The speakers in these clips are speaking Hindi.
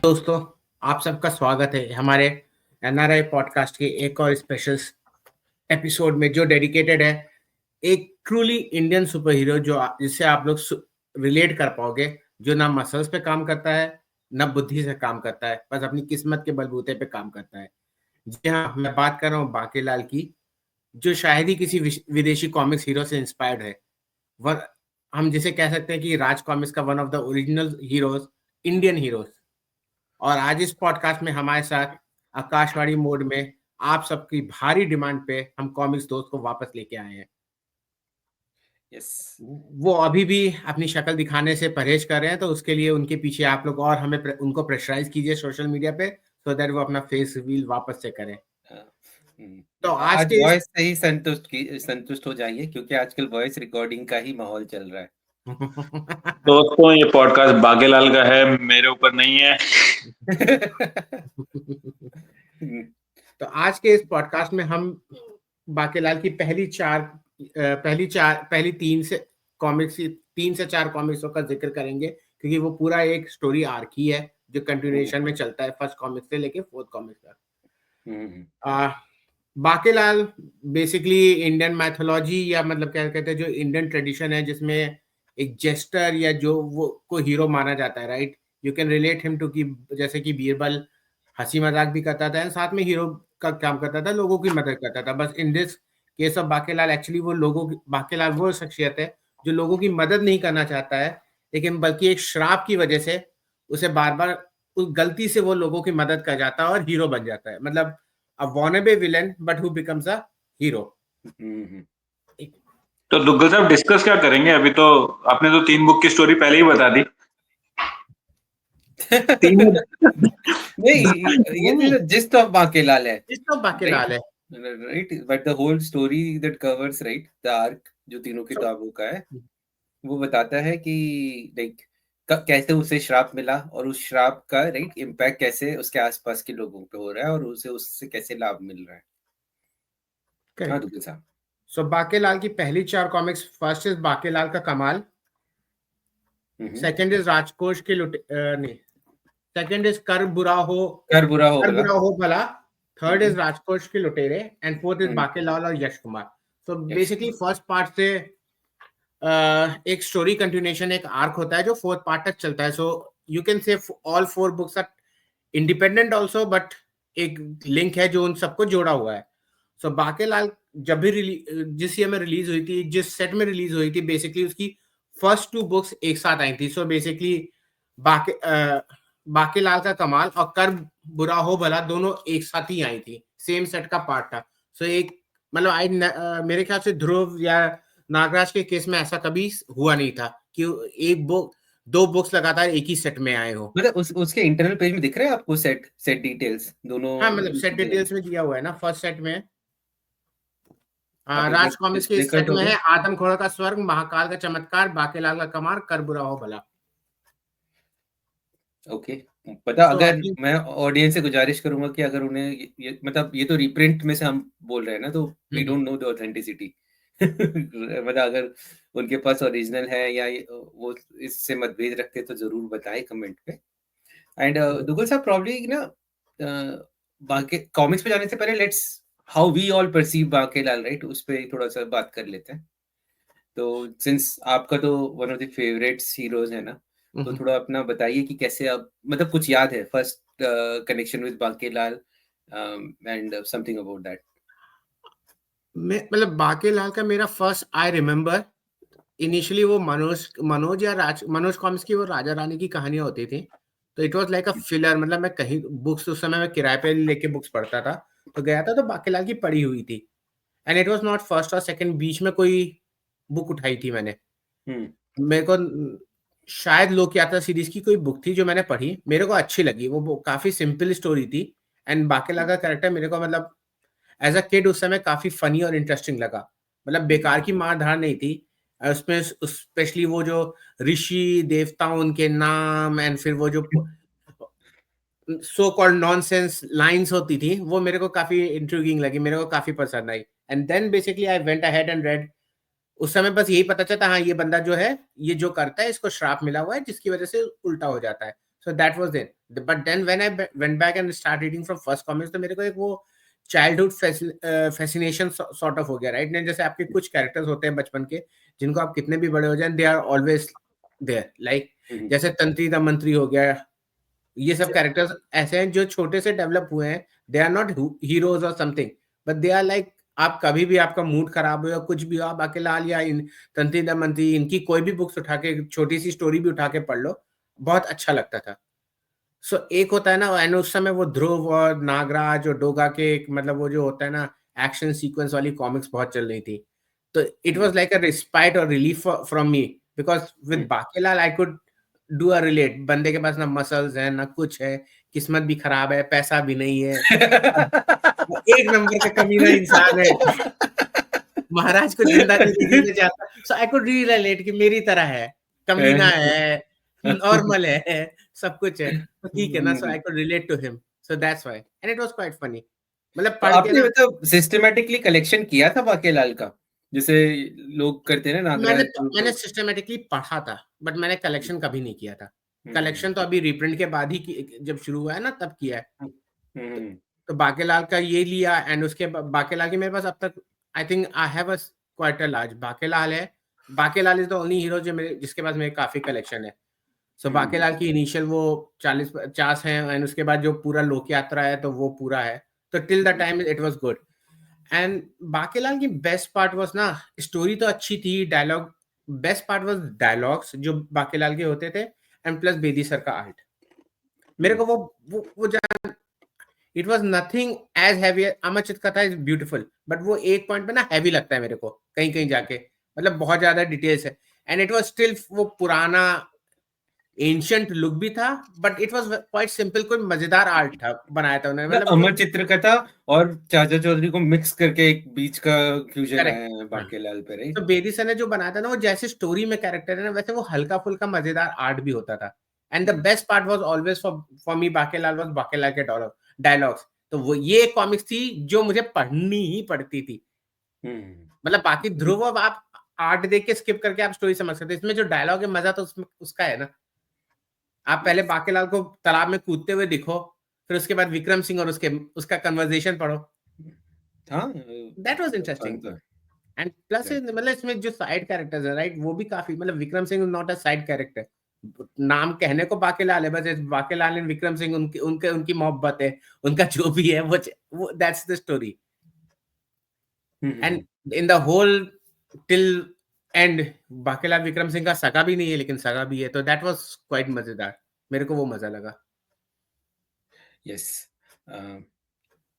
दोस्तों, आप सबका स्वागत है हमारे एनआरआई पॉडकास्ट के एक और स्पेशल एपिसोड में, जो डेडिकेटेड है एक ट्रूली इंडियन सुपर हीरो जिससे आप लोग रिलेट कर पाओगे, जो ना मसल्स पे काम करता है, ना बुद्धि से काम करता है, बस अपनी किस्मत के बलबूते पे काम करता है। जी हाँ, मैं बात कर रहा हूँ बांकेलाल की, जो शायद ही किसी विदेशी कॉमिक्स हीरो से इंस्पायर्ड है। वर हम जिसे कह सकते हैं कि राज कॉमिक्स का one of the original heroes, Indian heroes. और आज इस पॉडकास्ट में हमारे साथ आकाशवाणी मोड में आप सबकी भारी डिमांड पे हम कॉमिक्स दोस्त को वापस लेके आए हैं। यस वो अभी भी अपनी शक्ल दिखाने से परहेज कर रहे हैं, तो उसके लिए उनके पीछे आप लोग और हमें उनको प्रेशराइज कीजिए सोशल मीडिया पे, सो दैट वो अपना फेस रिवील वापस से करें। तो आज आज के वॉइस से ही संतुष्ट हो जाइए, क्योंकि आजकल वॉइस रिकॉर्डिंग का ही माहौल चल रहा है। दोस्तों, ये पॉडकास्ट बागेलाल का है, मेरे ऊपर नहीं है। तो आज के इस पॉडकास्ट में हम बाकेलाल की पहली तीन से चार कॉमिक्सों का जिक्र करेंगे, क्योंकि वो पूरा एक स्टोरी आर्क ही है जो कंटिन्यूएशन में चलता है फर्स्ट कॉमिक से लेके फोर्थ कॉमिक तक। बाकेलाल बेसिकली इंडियन मैथोलॉजी, या मतलब क्या कहते हैं, जो इंडियन ट्रेडिशन है जिसमें एक जेस्टर या जो वो को हीरो माना जाता है, right. You can relate him to, कि जैसे कि बीरबल हंसी मजाक भी करता था, साथ में हीरो का काम करता था, लोगों की मदद करता था। बस in this case of Bakelal, actually Bakelal वो शख्सियत है जो लोगों की मदद नहीं करना चाहता है, लेकिन बल्कि एक श्राप की वजह से उसे बार बार उस गलती से वो लोगों की मदद कर जाता है और हीरो बन जाता है। मतलब a wannabe villain but who becomes a hero। तो दुग्गल साहब, डिस्कस क्या करेंगे? अभी तो आपने तो 3 बुक की स्टोरी पहले ही बता दी। नहीं, ये तो जिस्ट ऑफ बाकेलाल है। जिस्ट ऑफ बाकेलाल है, right, but the whole story that covers, right, the arc जो तीनों किताबों का है, वो बताता है कि लाइक कैसे उसे श्राप मिला और उस श्राप का राइट इम्पैक्ट कैसे उसके आसपास के लोगों पे हो रहा है और उसे उससे कैसे लाभ मिल रहा है। हाँ दुग्गल साहब। सो बाकेलाल की पहली 4 कॉमिक्स, फर्स्ट इज बाकेलाल का कमाल, सेकंड इज राजकोष के नहीं, सेकंड इज कर बुरा हो भला, थर्ड इज राजकोष के लुटेरे, एंड फोर्थ इज बाकेलाल और Yash Kumar. So basically first part से एक स्टोरी कंटिन्यूएशन, एक आर्क होता है जो फोर्थ पार्ट तक चलता है। So you can say all 4 books are independent also, but एक लिंक है जो उन सबको जोड़ा हुआ है। सो बाकेलाल जब भी जिस ईयर में रिलीज हुई थी, जिस सेट में रिलीज हुई थी, बेसिकली उसकी फर्स्ट 2 बुक्स एक साथ आई थी। सो बेसिकली बाकेलाल का कमाल और कर बुरा हो भला दोनों एक साथ ही आई थी, सेम सेट का पार्ट था। सो एक मतलब मेरे ख्याल से ध्रुव या नागराज के केस में ऐसा कभी हुआ नहीं था कि एक बुक 2 बुक्स लगातार एक ही सेट में आए हो। मतलब उसके इंटरनल पेज में दिख रहा है आपको सेट डिटेल्स दोनों? हाँ, मतलब सेट डिटेल्स में दिया हुआ है ना, फर्स्ट सेट में। राज कॉमिक्स के इस सेट में है आदमखोर का स्वर्ग, महाकाल का चमत्कार, बाकेलाल का कमाल, कर बुरा हो भला। ओके, पता अगर मैं ऑडियंस से गुजारिश करूंगा कि अगर उन्हें मतलब ये तो रीप्रिंट में से हम बोल रहे हैं ना, तो we don't know the authenticity. मतलब अगर उनके पास ओरिजिनल है या वो इससे मतभेद रखते तो जरूर बताएं कमेंट पे। एंड दुग्गल साहब, प्रॉब्ली ना बाकी कॉमिक्स पे जाने से पहले let's how we all perceive Bankelal, right, उस पे थोड़ा सा बात कर लेते हैं। तो सिंस आपका तो one of the favourites heroes है ना, तो थोड़ा अपना बताइए कि कैसे आप, मतलब कुछ याद है first connection with Bakelal and something about that. मतलब बाकेलाल का मेरा फर्स्ट आई रिमेम्बर, इनिशियली वो मनोज कॉमिक्स की वो राजा रानी की कहानियां होती थी। तो it was like a filler, मतलब मैं कहीं बुक्स उस समय मैं किराए पे लेके बुक्स पढ़ता था, तो गया था तो बाकेलाल की पढ़ी हुई थी। And it was not first और सेकंड, बीच में कोई बुक उठाई थी मैंने। मेरे को शायद लोक यात्रा सीरीज की कोई बुक थी जो मैंने पढ़ी, मेरे को अच्छी लगी वो काफी सिंपल स्टोरी थी। एंड बाकेलाल का कैरेक्टर मेरे को मतलब एज अ किड उस समय काफी फनी और इंटरेस्टिंग लगा। मतलब बेकार की मार धार नहीं थी उसमें, स्पेशली वो जो ऋषि देवता उनके नाम, एंड फिर वो जो सो कॉल्ड नॉनसेंस लाइंस होती थी, वो मेरे को काफी इंट्रिगिंग लगी, मेरे को काफी पसंद आई। And then basically I went ahead and read. उस समय बस यही पता चलता, हाँ ये बंदा जो है ये जो करता है इसको श्राप मिला हुआ है जिसकी वजह से उल्टा हो जाता है। So that was it. But then when I went back and started reading from first comics, तो मेरे को एक वो चाइल्डहुड फैसिनेशन सॉर्ट ऑफ हो गया, राइट? जैसे आपके कुछ कैरेक्टर्स होते हैं बचपन के जिनको आप कितने भी बड़े हो जाएं, they are always there, like जैसे तंत्री द मंत्री हो गया, ये सब कैरेक्टर्स ऐसे हैं जो छोटे से डेवलप हुए हैं. दे आर नॉट हीरोज और something, but they are like, आप कभी भी आपका मूड खराब हो या कुछ भी हो, आप बाकेलाल या तंत्री द मंत्री, इनकी कोई भी बुक्स उठा के, छोटी सी स्टोरी भी उठा के पढ़ लो, बहुत अच्छा लगता था. सो एक होता है ना, एंड उस समय वो ध्रुव और नागराज और डोगा के मतलब वो जो होता है ना एक्शन सीक्वेंस वाली कॉमिक्स बहुत चल रही थी. तो it was like a respite और relief from me, because with Bankelal I could do a relate. बंदे के पास ना मसल्स है ना कुछ है, किस्मत भी खराब है, पैसा भी नहीं है, एक नंबर का कमीना इंसान है, महाराज को जिंदा नहीं देखने जाता. सो आई कुड रिलेट कि मेरी तरह है, कमीना है, नॉर्मल है, सब कुछ है, तो ठीक है ना. So I could relate to him, so that's why, and it was quite funny. मतलब पढ़ के आपने मतलब सिस्टमैटिकली कलेक्शन किया था बाकेलाल का, जैसे लोग करते हैं ना नागराज? मैंने सिस्टमैटिकली पढ़ा था, बट मैंने कलेक्शन कभी नहीं किया था. कलेक्शन तो अभी रीप्रिंट के बाद ही जब शुरू हुआ है ना तब किया है. तो बाकेलाल का ये लिया, एंड उसके बाकेलाल की मेरे पास अब तक I think I have a quite a large Bankelal है. Bankelal is the only hero जो मेरे जिसके पास मेरे काफी कलेक्शन है. सो बाकेलाल की इनिशियल वो 40-50 है, एंड उसके बाद जो पूरा लोक यात्रा है तो वो पूरा है. तो till the time it was good. And Bankelal की बेस्ट पार्ट वाज ना, स्टोरी तो अच्छी थी, dialogue, best part was dialogues जो बाकेलाल के होते थे, एंड प्लस बेदी सर का आर्ट. मेरे को वो it was nothing as heavy. Amar Chitrakatha is beautiful, but वो एक पॉइंट पे ना हैवी लगता है मेरे को कहीं कहीं जाके, मतलब बहुत ज्यादा डिटेल्स है. एंड इट वाज स्टिल वो पुराना एंशिएंट लुक भी था, but it was quite simple. कोई मजेदार आर्ट था बनाया था उन्होंने, मतलब अमर चित्रकथा और चाचा चौधरी को मिक्स करके एक बीच का फ्यूजन है बाकेलाल पे, राइट? तो बेदी सर ने जो बनाया था ना, वो जैसे स्टोरी में कैरेक्टर है ना, वैसे वो हल्का फुल्का मजेदार आर्ट भी होता था. And the best part was always for me Bakelal was Bakelal के डायलॉग्स. तो वो ये कॉमिक्स थी जो मुझे पढ़नी ही पड़ती थी. मतलब बाकी ध्रुव अब आप आर्ट देख के स्किप करके आप स्टोरी समझ सकते. इसमें जो डायलॉग है, मजा तो उसमें उसका है ना. आप पहले बाकेलाल को तालाब में कूदते हुए दिखो, फिर उसके बाद विक्रम सिंह और उसका कन्वर्सेशन पढ़ो. हाँ, that was interesting. And plus मतलब इसमें जो साइड कैरेक्टर्स है, राइट, वो भी काफी, मतलब Vikram Singh is not a side character. नाम कहने को बाकेलाल है, बस बाकेलाल एंड विक्रम सिंह उनकी मोहब्बत है, उनका जो भी है वो that's the story. And in the whole till end Bakelal Vikram Singh का सगा भी नहीं है, लेकिन सगा भी है, तो दैट वाज क्वाइट मजेदार. मेरे को वो मजा लगा. यस.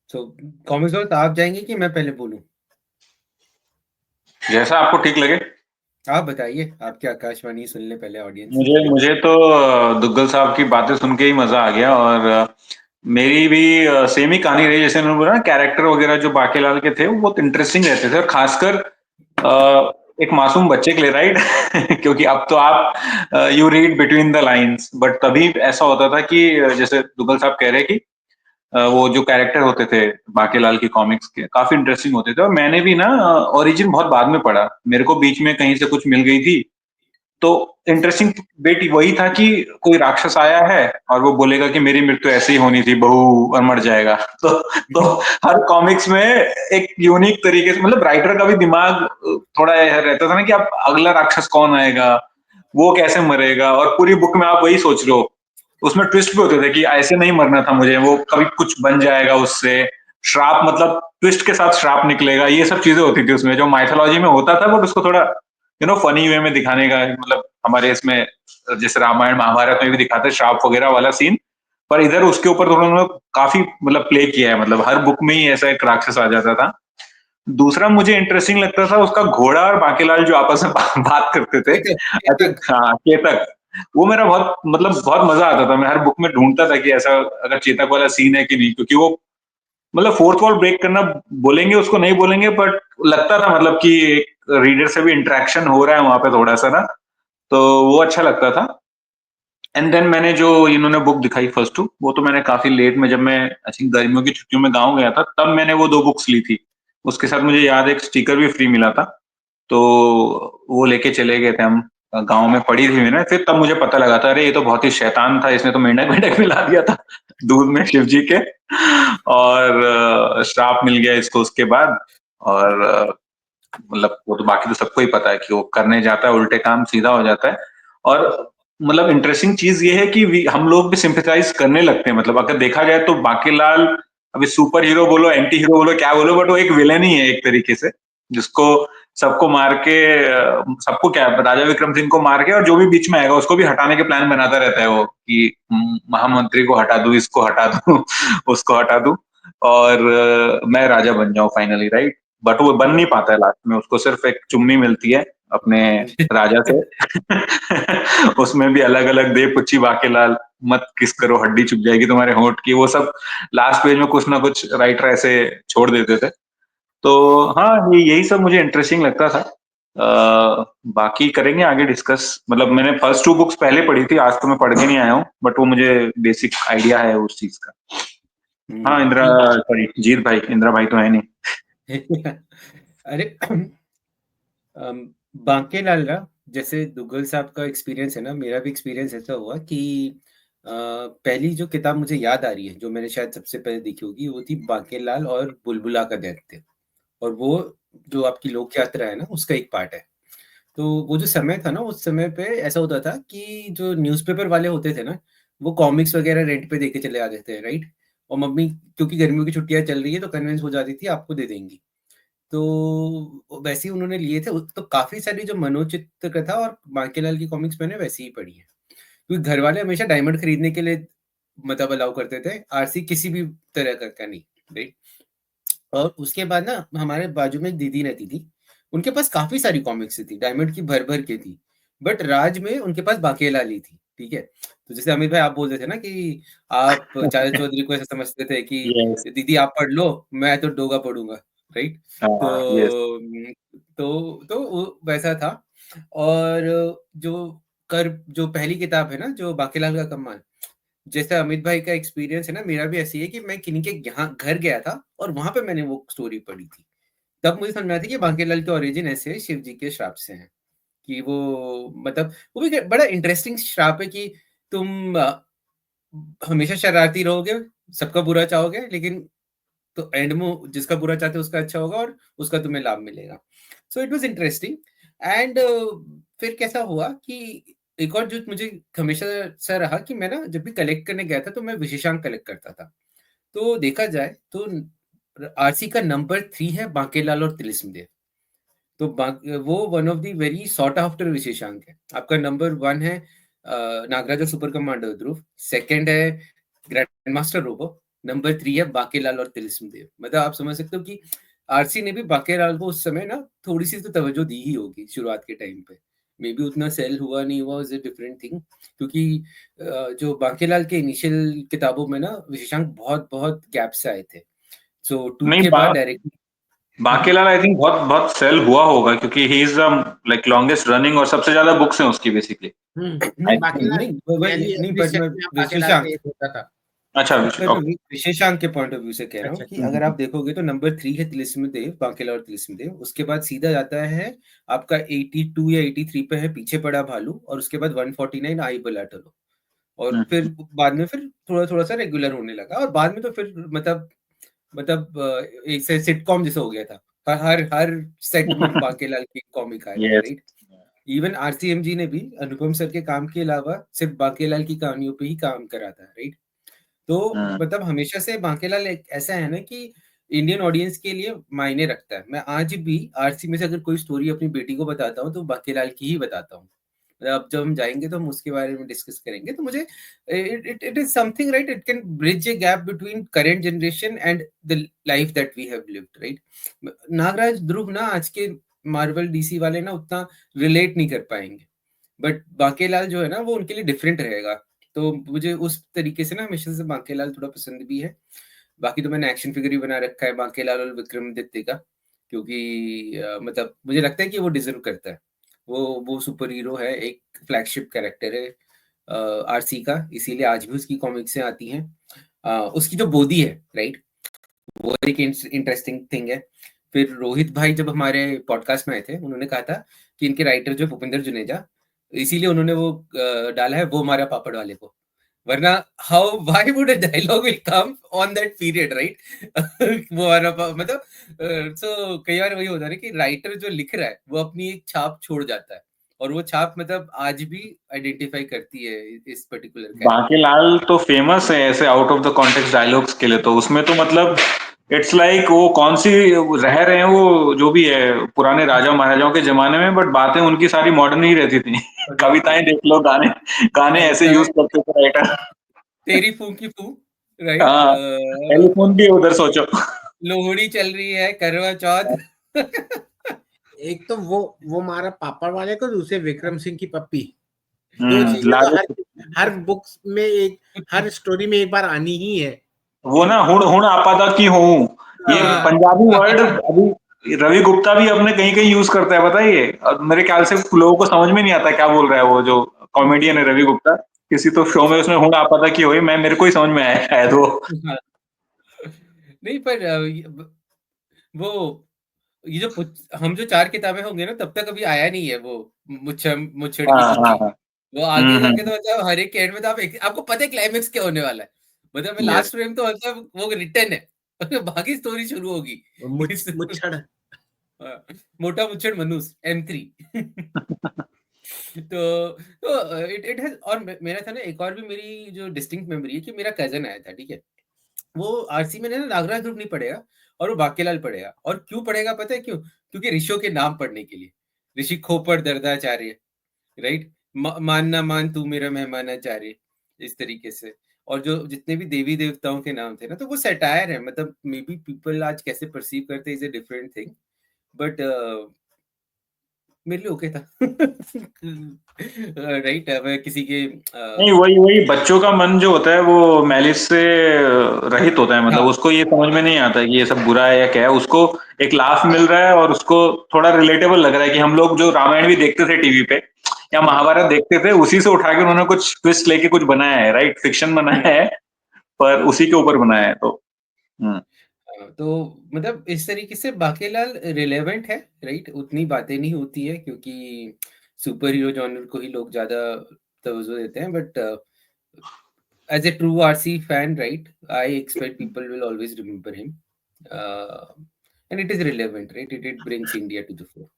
सो कॉमिक्स वर्ल्ड आप जाएंगे कि मैं पहले बोलूं? जैसा आपको ठीक लगे. आप बताइए, आपके आकाशवाणी सुन ले पहले ऑडियंस. मुझे तो दुग्गल साहब की बातें सुन के ही मजा आ गया. और मेरी भी सेम ही कहानी रही. जैसे उन्होंने बोला ना, कैरेक्टर वगैरह जो बाकेलाल के थे वो बहुत इंटरेस्टिंग रहते थे, और खासकर एक मासूम बच्चे के लिए, राइट. क्योंकि अब तो आप you read between the lines, but तभी ऐसा होता था कि जैसे दुग्गल साहब कह रहे कि वो जो कैरेक्टर होते थे बाकेलाल की कॉमिक्स के काफी इंटरेस्टिंग होते थे. और मैंने भी ना ओरिजिन बहुत बाद में पढ़ा, मेरे को बीच में कहीं से कुछ मिल गई थी. तो इंटरेस्टिंग बेट वही था कि कोई राक्षस आया है और वो बोलेगा कि मेरी मृत्यु ऐसे ही होनी थी बहू, और मर जाएगा. तो हर कॉमिक्स में एक यूनिक तरीके से, मतलब राइटर का भी दिमाग थोड़ा रहता था ना कि अब अगला राक्षस कौन आएगा, वो कैसे मरेगा, और पूरी बुक में आप वही सोच रहे हो. उसमें ट्विस्ट भी होते थे कि ऐसे नहीं मरना था मुझे, वो कभी कुछ बन जाएगा उससे, श्राप, मतलब ट्विस्ट के साथ श्राप निकलेगा. ये सब चीजें होती थी उसमें जो माइथोलॉजी में होता था, बट उसको थोड़ा फनी वे में दिखाने का, मतलब हमारे इसमें जैसे रामायण महाभारत में भी दिखाते श्राप वगैरह वाला सीन, पर इधर उसके ऊपर थोड़ा उन्होंने काफी मतलब प्ले किया है. मतलब हर बुक में ही ऐसा एक राक्षस आ जाता था. दूसरा मुझे इंटरेस्टिंग लगता था उसका घोड़ा और बाकेलाल जो आपस में बात करते थे. हाँ, चेतक. वो मेरा बहुत मजा आता था. मैं हर बुक में ढूंढता था कि ऐसा अगर चेतक वाला सीन है कि नहीं, क्योंकि वो मतलब फोर्थ वॉल ब्रेक करना बोलेंगे उसको, नहीं बोलेंगे, बट लगता था मतलब कि रीडर से भी इंटरेक्शन हो रहा है वहां पे थोड़ा सा ना, तो वो अच्छा लगता था. एंड देन मैंने जो इन्होंने बुक दिखाई फर्स्ट टू, वो तो मैंने काफी लेट में, जब मैं आई थिंक गर्मियों की छुट्टियों में गाँव गया था, तब मैंने वो 2 बुक्स ली थी. उसके साथ मुझे याद एक स्टिकर भी फ्री मिला था, तो वो लेके चले गए थे हम गांव में पड़ी थी मैंने, फिर तब मुझे पता लगा था, अरे ये तो बहुत ही शैतान था, इसने तो मेंढक मेंढक मिला दिया था दूध में शिव जी के, और श्राप मिल गया इसको उसके बाद। और मतलब वो तो बाकी तो सबको ही पता है कि वो करने जाता है उल्टे काम, सीधा हो जाता है। और मतलब इंटरेस्टिंग चीज ये है कि हम लोग भी सिंपैथाइज करने लगते हैं। मतलब अगर देखा जाए तो बाकीलाल अभी सुपर हीरो बोलो, एंटी हीरो बोलो, क्या बोलो, बट वो एक विलेन ही है एक तरीके से, जिसको सबको मार के, सबको क्या, राजा विक्रम सिंह को मार के, और जो भी बीच में आएगा उसको भी हटाने के प्लान बनाता रहता है वो, कि महामंत्री को हटा दूं, इसको हटा दूं उसको हटा दूं, और मैं राजा बन जाऊं फाइनली, राइट। बट वो बन नहीं पाता है लास्ट में, उसको सिर्फ एक चुम्मी मिलती है अपने राजा से उसमें भी अलग अलग दे पुच्छी बाकेलाल, मत किस करो हड्डी चुभ जाएगी तुम्हारे होंठ की, वो सब लास्ट पेज में कुछ ना कुछ राइटर ऐसे छोड़ देते थे। तो हाँ, यही सब मुझे इंटरेस्टिंग लगता था। बाकी करेंगे आगे डिस्कस। मतलब मैंने फर्स्ट 2 बुक्स पहले पढ़ी थी, आज तो मैं पढ़ के नहीं आया हूँ, बट वो मुझे बेसिक आइडिया है उस चीज का। हाँ इंदिरा, सॉरी जीत भाई, इंदिरा भाई तो है नहीं। अरे बांकेलाल ना, जैसे दुग्गल साहब का एक्सपीरियंस है ना, मेरा भी एक्सपीरियंस ऐसा हुआ कि पहली जो किताब मुझे याद आ रही है, जो मैंने शायद सबसे पहले देखी होगी, वो थी बांकेलाल और बुलबुला का दैत्य। और वो जो आपकी लोक यात्रा है ना, उसका एक पार्ट है। तो वो जो समय था ना, उस समय पे ऐसा होता था कि जो न्यूज़पेपर वाले होते थे ना, वो कॉमिक्स वगैरह रेंट पे देके चले आते थे, राइट? और मम्मी, क्योंकि गर्मियों की छुट्टियां चल रही है, तो कन्विंस हो जाती थी आपको दे देंगी। तो वैसे ही उन्होंने लिए थे। तो काफी सारी जो मनोचित्र कथा और बांकेलाल की कॉमिक्स मैंने वैसी ही पढ़ी है, क्योंकि घर वाले हमेशा डायमंड खरीदने के लिए मतलब अलाउ करते थे, आरसी किसी भी तरह का नहीं, राइट? और उसके बाद ना, हमारे बाजू में एक दीदी रहती थी, उनके पास काफी सारी कॉमिक्स थी, डायमंड की भर भर के थी, बट राज में उनके पास बाकेलाल ही थी, ठीक है? तो जैसे अमित भाई आप बोल रहे थे ना कि आप चाचा चौधरी को ऐसा समझते थे कि यस। दीदी आप पढ़ लो, मैं तो डोगा पढ़ूंगा, राइट? यस। तो वैसा था। और जो पहली किताब है ना, जो बाकेलाल का कमाल, जैसे अमित भाई का एक्सपीरियंस है ना, मेरा भी ऐसी है कि मैं किन्हीं के यहाँ घर गया था और वहां पे मैंने वो स्टोरी पढ़ी थी। तब मुझे समझ में आया था कि बांकेलाल के ओरिजिन ऐसे है, शिव जी के श्राप से हैं। कि वो मतलब वो भी बड़ा इंटरेस्टिंग श्राप है कि तुम हमेशा शरारती रहोगे, सबका बुरा चाहोगे, लेकिन तो एंड में जिसका बुरा चाहते हो उसका अच्छा होगा और उसका तुम्हें लाभ मिलेगा। So it was interesting. And फिर कैसा हुआ कि एक और जो मुझे हमेशा से रहा कि मैं ना जब भी कलेक्ट करने गया था तो मैं विशेषांक कलेक्ट करता था। तो देखा जाए तो आरसी का नंबर 3 है बांकेलाल और तिलिस्म देव। तो वो one of the very sought after विशेषांक है। आपका नंबर 1 है नागराजा सुपर कमांडर ध्रुव, सेकंड है ग्रैंड मास्टर रोबो, नंबर 3 है बांकेलाल और तिलिस्म देव। मतलब आप समझ सकते हो कि आरसी ने भी बांकेलाल को उस समय ना थोड़ी सी तो तवज्जो दी ही होगी शुरुआत के टाइम पे। मे बी उतना सेल हुआ नहीं हुआ इज अ डिफरेंट थिंग, क्योंकि जो बांकेलाल के इनिशियल किताबों में ना विशेषांक बहुत बहुत गैप से आए थे। सो 2 नहीं, के बाद डायरेक्टली बाकीलाल आई थिंक बहुत बहुत सेल हुआ होगा, क्योंकि he is like longest running और सबसे ज्यादा बुक्स हैं उसकी बेसिकली। नहीं आई थिंक। बाकीलाल नहीं नहीं, पहली बट मैं सेट में बाकीलाल का विशेषांक एक होता था। अच्छा, मैं ओके। विशेषांक के पॉइंट ऑफ व्यू से कह रहा हूँ अच्छा। कि अगर आप देखोगे तो नंबर 3 है तिलिस्म देव, बांकेला और तिलिस्म देव। उसके बाद सीधा जाता है आपका 82 या 83 पे है पीछे पड़ा भालू, और उसके बाद 149 आई बलाटलो। और फिर बाद में फिर थोड़ा थोड़ा सा रेगुलर होने लगा, और बाद में तो फिर एक से सिटकॉम जैसा हो गया था। हर हर सेट में बांकेलाल की कॉमिक आ रही है, यस। राइट? इवन आरसीएमजी ने भी अनुपम सर के काम के अलावा सिर्फ बांकेलाल की कहानियों पे ही काम करा था, राइट? तो मतलब हमेशा से बांकेलाल एक ऐसा है ना कि इंडियन ऑडियंस के लिए मायने रखता है। मैं आज भी आरसी में से अगर कोई स्टोरी अपनी बेटी को बताता हूँ तो बांकेलाल की ही बताता हूँ। अब जब हम जाएंगे तो हम उसके बारे में डिस्कस करेंगे। तो मुझे it is something, right? It can bridge a gap between current generation and the life that we have lived, right? Nagraj Dhruv ना आज के मार्वल डीसी वाले ना उतना रिलेट नहीं कर पाएंगे, बट बांकेलाल जो है ना वो उनके लिए डिफरेंट रहेगा। तो मुझे उस तरीके से ना हमेशा से बांकेलाल थोड़ा पसंद भी है। बाकी तो मैंने एक्शन फिगर ही बना रखा है बांकेलाल और विक्रमादित्य का, क्योंकि मतलब मुझे लगता है कि वो डिजर्व करता है। वो सुपर हीरो है, एक फ्लैगशिप कैरेक्टर है आरसी का, इसीलिए आज भी उसकी कॉमिक्स आती हैं। उसकी जो बोधी है, राइट, वो एक इंटरेस्टिंग थिंग है। फिर रोहित भाई जब हमारे पॉडकास्ट में आए थे, उन्होंने कहा था कि इनके राइटर जो भूपिंदर जुनेजा, इसीलिए उन्होंने वो डाला है वो हमारा पापड़ वाले को, वरना why would a dialogue will come on that period, right? वो हमारा मतलब सो कई बार वही होता है कि राइटर जो लिख रहा है वो अपनी एक छाप छोड़ जाता है, और वो छाप मतलब आज भी आइडेंटिफाई करती है इस पर्टिकुलर कैरेक्टर। बांकेलाल तो फेमस है ऐसे out of the context dialogues के लिए, तो उसमें तो मतलब इट्स लाइक वो कौन सी रह रहे हैं वो जो भी है पुराने राजा महाराजाओं के जमाने में, बट बातें उनकी सारी मॉडर्न ही रहती थी। कविताएं देख लो, गाने गाने ऐसे यूज करते थे राइटर। तेरी फूंकी फू, राइट? हाँ, टेलीफोन भी उधर सोचो। लोहड़ी चल रही है, करवा चौथ। एक तो वो मारा पापड़ वाले को, दूसरे विक्रम सिंह की पप्पी। दो चीजें तो हर बुक्स में हर स्टोरी में एक बार आनी ही है। वो ना हुण आपादा की हूँ, ये पंजाबी वर्ड अभी रवि गुप्ता भी अपने कहीं कहीं यूज करता है, बताइए। और मेरे ख्याल से लोगों को समझ में नहीं आता क्या बोल रहा है वो जो कॉमेडियन है रवि गुप्ता, किसी तो शो में उसने हुण आपादा की हुई, मेरे को ही समझ में आया शायद वो। नहीं, पर वो ये जो हम जो 4 किताबें होंगे ना, तब तक अभी आया नहीं है वो मुच्छड़ की पप्पी। वो आगे जाके तो मतलब हर एक एंड में तो आपको पता है क्लाइमेक्स क्या होने वाला है, मतलब लास्ट फ्रेम तो मतलब वो रिटर्न है, बाकी स्टोरी शुरू होगी। मुच्छड़ मोटा मुच्छड़ मनुष्य M3। तो इट हैज, और मेरा था ना, एक और भी मेरी जो डिस्टिंक्ट मेमोरी है कि मेरा कजन आया था, ठीक है? वो आरसी में ना नागराज ग्रुप नहीं पढ़ेगा, और वो बाकेलाल पढ़ेगा। और क्यों पढ़ेगा पता है क्यों? क्योंकि ऋषियों के नाम पढ़ने के लिए, ऋषि खोपड़ दर्दाचार्य, राइट? मान ना मान तू मेरा मेहमानाचार्य, इस तरीके से। और जो जितने भी देवी देवताओं के नाम थे ना, तो वो सटायर है, मतलब मे बी पीपल आज कैसे परसीव करते हैं is a different thing, but मेरे लिए ओके था। राइट, मैं किसी के नहीं, वही बच्चों का मन जो होता है वो मैलिस से रहित होता है, मतलब उसको ये समझ में नहीं आता कि ये सब बुरा है या क्या है, उसको एक लाफ मिल रहा है और उसको थोड़ा रिलेटेबल लग रहा है कि हम लोग जो रामायण भी देखते थे टीवी पे या महाभारत देखते थे, उसी से उठा के उन्होंने कुछ ट्विस्ट लेके कुछ बनाया है, राइट? फिक्शन बनाया है पर उसी के ऊपर बनाया है, तो मतलब इस तरीके से बाकेलाल रिलेवेंट है, राइट? उतनी बातें नहीं होती है क्योंकि सुपर हीरो जॉनर को ही लोग ज्यादा तवज्जो देते हैं, but as a true RC fan, right, I expect people will always remember him, and it is relevant, right? It brings India to the fore.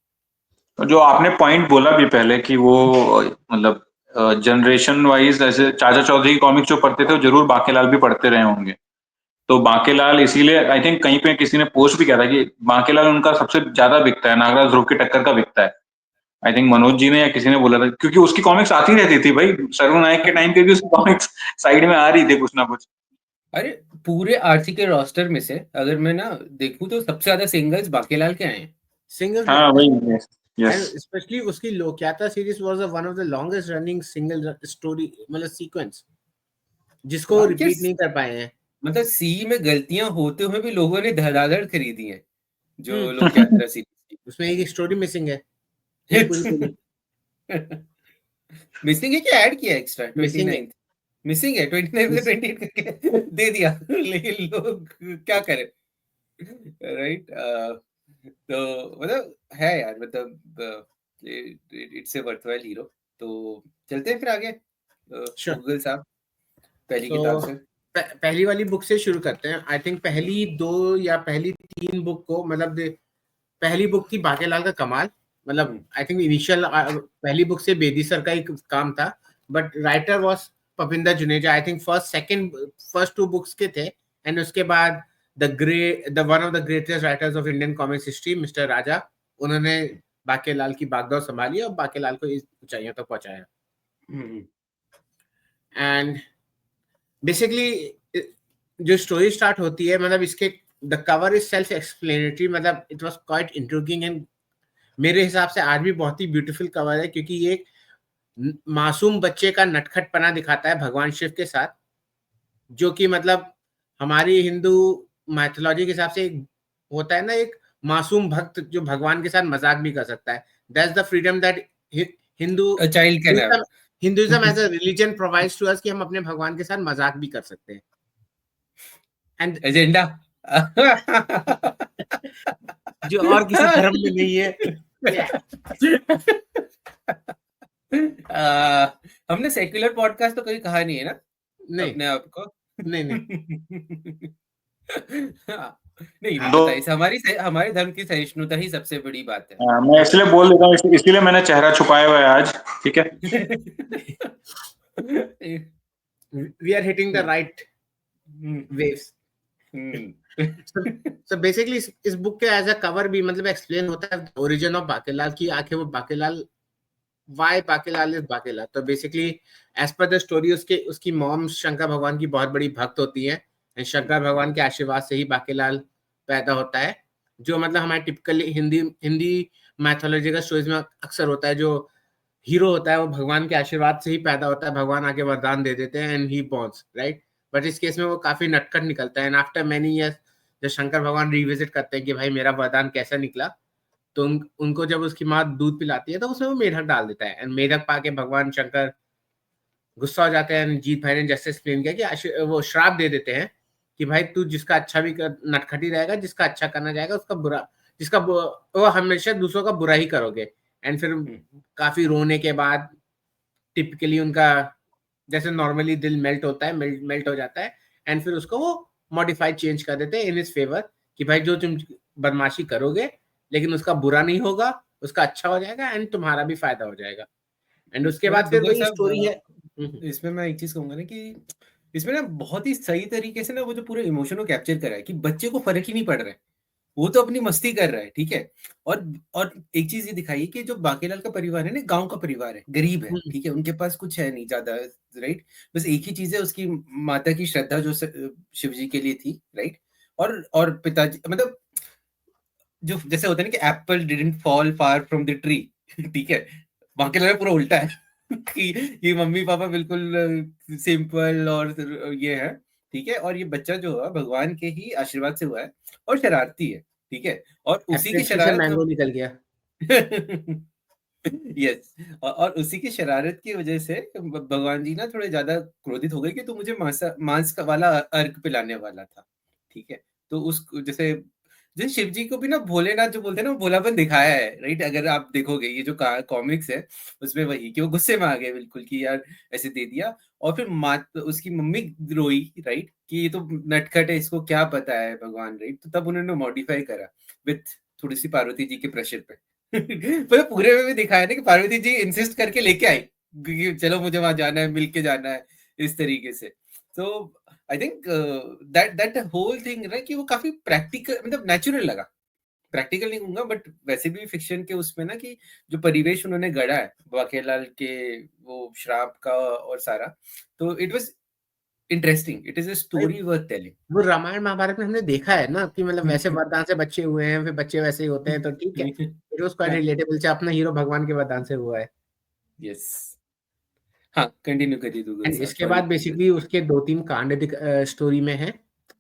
जो आपने पॉइंट बोला भी पहले कि वो मतलब जनरेशन वाइज ऐसे चाचा चौधरी की कॉमिक्स जो पढ़ते थे वो जरूर बांकेलाल भी पढ़ते रहे होंगे, तो बांकेलाल इसीलिए आई थिंक कहीं पे किसी ने पोस्ट भी किया था कि बांकेलाल उनका सबसे ज्यादा बिकता है, नागराज ध्रुव की टक्कर का बिकता है। आई थिंक मनोज जी ने या किसी ने बोला था, क्योंकि उसकी कॉमिक्स आती रहती थी भाई, सर्वनायक के टाइम पे भी उसकी कॉमिक्स साइड में आ रही थी कुछ ना कुछ। अरे पूरे आरसी के रोस्टर में से अगर मैं ना देखूं तो सबसे ज्यादा सिंगल्स बाकेलाल के आए हैं। सिंगल्स, हाँ वही, and especially उसकी लोक्याता series was one of the longest running single story मतलब सीक्वेंस जिसको रिपीट नहीं कर पाए हैं। मतलब सी में गलतियां होते हुए भी लोगों ने धड़ाधड़ खरीदी है जो लोक्यात्रा सीरीज। उसमें एक स्टोरी मिसिंग है। मिसिंग है कि ऐड किया एक्स्ट्रा? 29 मिसिंग है, 29 से 28 करके दे दिया, लेकिन लोग क्या करें, राइट? तो मतलब है यार, मतलब इट्स ए वर्थवाइल हीरो। तो चलते हैं फिर आगे गूगल साहब, पहली किताब से, पहली वाली बुक से शुरू करते हैं। आई थिंक पहली 2 या पहली 3 बुक को, मतलब पहली बुक थी बाकेलाल का कमाल, मतलब आई थिंक इनिशियल पहली बुक से बेदी सर का ही काम था, but writer was Papinder Juneja. I think first 2 books के थे, एंड उसके बाद the one of the greatest writers of Indian comics history mister Raja, उन्होंने बाकेलाल की बागडोर संभाली और बाकेलाल को इस ऊंचाइयों तक पहुंचाया। एंड बेसिकली जो स्टोरी स्टार्ट होती है, मतलब इसके the cover is self explanatory, मतलब it was quite intriguing, and मेरे हिसाब से आज भी बहुत ही ब्यूटीफुल कवर है, क्योंकि ये एक मासूम बच्चे का नटखटपना दिखाता है भगवान शिव के साथ, जो कि मतलब हमारी हिंदू माइथोलॉजी के हिसाब से होता है ना, एक मासूम भक्त जो भगवान के साथ मजाक भी कर सकता है। That's the freedom that Hinduism as a religion provides to us, कि हम अपने भगवान के साथ मजाक भी कर सकते हैं। एंड एजेंडा जो और किसी धर्म में नहीं है। हमने सेक्युलर पॉडकास्ट तो कभी कहा नहीं है ना नहीं अपने आप को। नहीं नहीं हाँ, पता है, हमारे धर्म की सहिष्णुता ही सबसे बड़ी बात है। मैं इसलिए बोल देता हूँ, इसीलिए मैंने चेहरा छुपाया हुआ है आज, ठीक है। we are hitting the right waves. So basically इस बुक के एज अ कवर भी मतलब एक्सप्लेन होता है ओरिजिन ऑफ बाकेलाल की, आखिर वो बाकेलाल वाई बाकेलाल इज बाकेलाल। तो basically as per the story उसकी मॉम शंकर भगवान की बहुत बड़ी भक्त होती है, एंड शंकर भगवान के आशीर्वाद से ही बाकेलाल पैदा होता है, जो मतलब हमारे टिपिकली हिंदी मैथोलॉजिकल स्टोरीज में अक्सर होता है, जो हीरो होता है वो भगवान के आशीर्वाद से ही पैदा होता है, भगवान आके वरदान दे देते हैं and he borns, right. But इस केस में वो काफी नटखट निकलता है, एंड आफ्टर मेनी ईयर्स जब शंकर भगवान रिविजिट करते हैं कि भाई मेरा वरदान कैसा निकला, तो उनको जब उसकी माँ दूध पिलाती है तो उसमें वो मेढक डाल देता है, एंड मेढक पाके भगवान शंकर गुस्सा हो जाते हैं। जीत भाई ने जैसे एक्सप्लेन किया कि वो श्राप दे देते हैं कि भाई तू जिसका अच्छा भी नटखटी रहेगा, जिसका अच्छा करना जाएगा उसका बुरा, वो हमेशा दूसरों का बुरा ही करोगे। एंड फिर काफी रोने के बाद टिपिकली उनका जैसे नॉर्मली दिल मेल्ट होता है, मेल्ट हो जाता है, एंड फिर उसको वो मॉडिफाइड चेंज कर देते हैं इन इज फेवर कि भाई जो तुम बदमाशी करोगे लेकिन उसका बुरा नहीं होगा, उसका अच्छा हो जाएगा एंड तुम्हारा भी फायदा हो जाएगा। एंड उसके बाद फिर वही स्टोरी है। इसमें मैं एक चीज कहूंगा ना कि इसमें ना बहुत ही सही तरीके से ना वो जो पूरे इमोशन को कैप्चर करा है कि बच्चे को फर्क ही नहीं पड़ रहा है, वो तो अपनी मस्ती कर रहा है, ठीक है। और एक चीज ये दिखाई कि जो बाकेलाल का परिवार है ना, गांव का परिवार है, गरीब है, ठीक है, उनके पास कुछ है नहीं ज्यादा, राइट। बस एक ही चीज है, उसकी माता की श्रद्धा जो शिव जी के लिए थी, राइट। और पिताजी मतलब जो जैसे होता है ना कि Apple didn't fall far from the tree, ठीक है, बाकेलाल में पूरा उल्टा है कि ये मम्मी पापा बिल्कुल सिंपल और ये है, ठीक है, और ये बच्चा जो है भगवान के ही आशीर्वाद से हुआ है और शरारती है, ठीक है, और उसी की से शरारत मैंगो निकल गया। यस, और उसी की शरारत की वजह से भगवान जी ना थोड़े ज्यादा क्रोधित हो गए कि तू मुझे मांस का वाला अर्घ पिलाने वाला था, ठीक है। तो उस जैसे जैसे शिव जी को भी ना भोलेनाथ जो बोलते हैं ना, वो भोलापन दिखाया है, राइट। अगर आप देखोगे ये जो कॉमिक्स है उसमें वही कि वो गुस्से में आ गए बिल्कुल कि यार ऐसे दे दिया, और फिर उसकी मम्मी रोई, राइट, कि ये तो नटखट है, इसको क्या पता है भगवान, राइट। तो तब उन्होंने मॉडिफाई करा विथ थोड़ी सी पार्वती जी के प्रेशर पे। मतलब पूरे में भी दिखाया ना कि पार्वती जी इंसिस्ट करके लेके आई कि चलो मुझे वहां जाना है, मिलके जाना है, इस तरीके से। तो I think that whole thing ना कि वो काफी प्रैक्टिकल मतलब नेचुरल लगा, प्रैक्टिकल नहीं कहूंगा बट वैसे भी फिक्शन के उसमें ना कि जो परिवेश उन्होंने गढ़ा है बाकेलाल के वो श्राप का और सारा, तो it was interesting, it is a story worth telling. वो रामायण महाभारत में हमने देखा है ना कि मतलब वैसे वरदान से बच्चे हुए हैं, फिर बच्चे वैसे ही होते हैं, तो ठीक है, इट वाज क्वाइट रिलेटेबल। चाहे अपना हीरो भगवान के वरदान से हुआ है। यस, हाँ कंटिन्यू करिए दुग्गल एंड साहब, इसके सॉरी बाद टू बेसिकली उसके 2-3 कांड स्टोरी में है।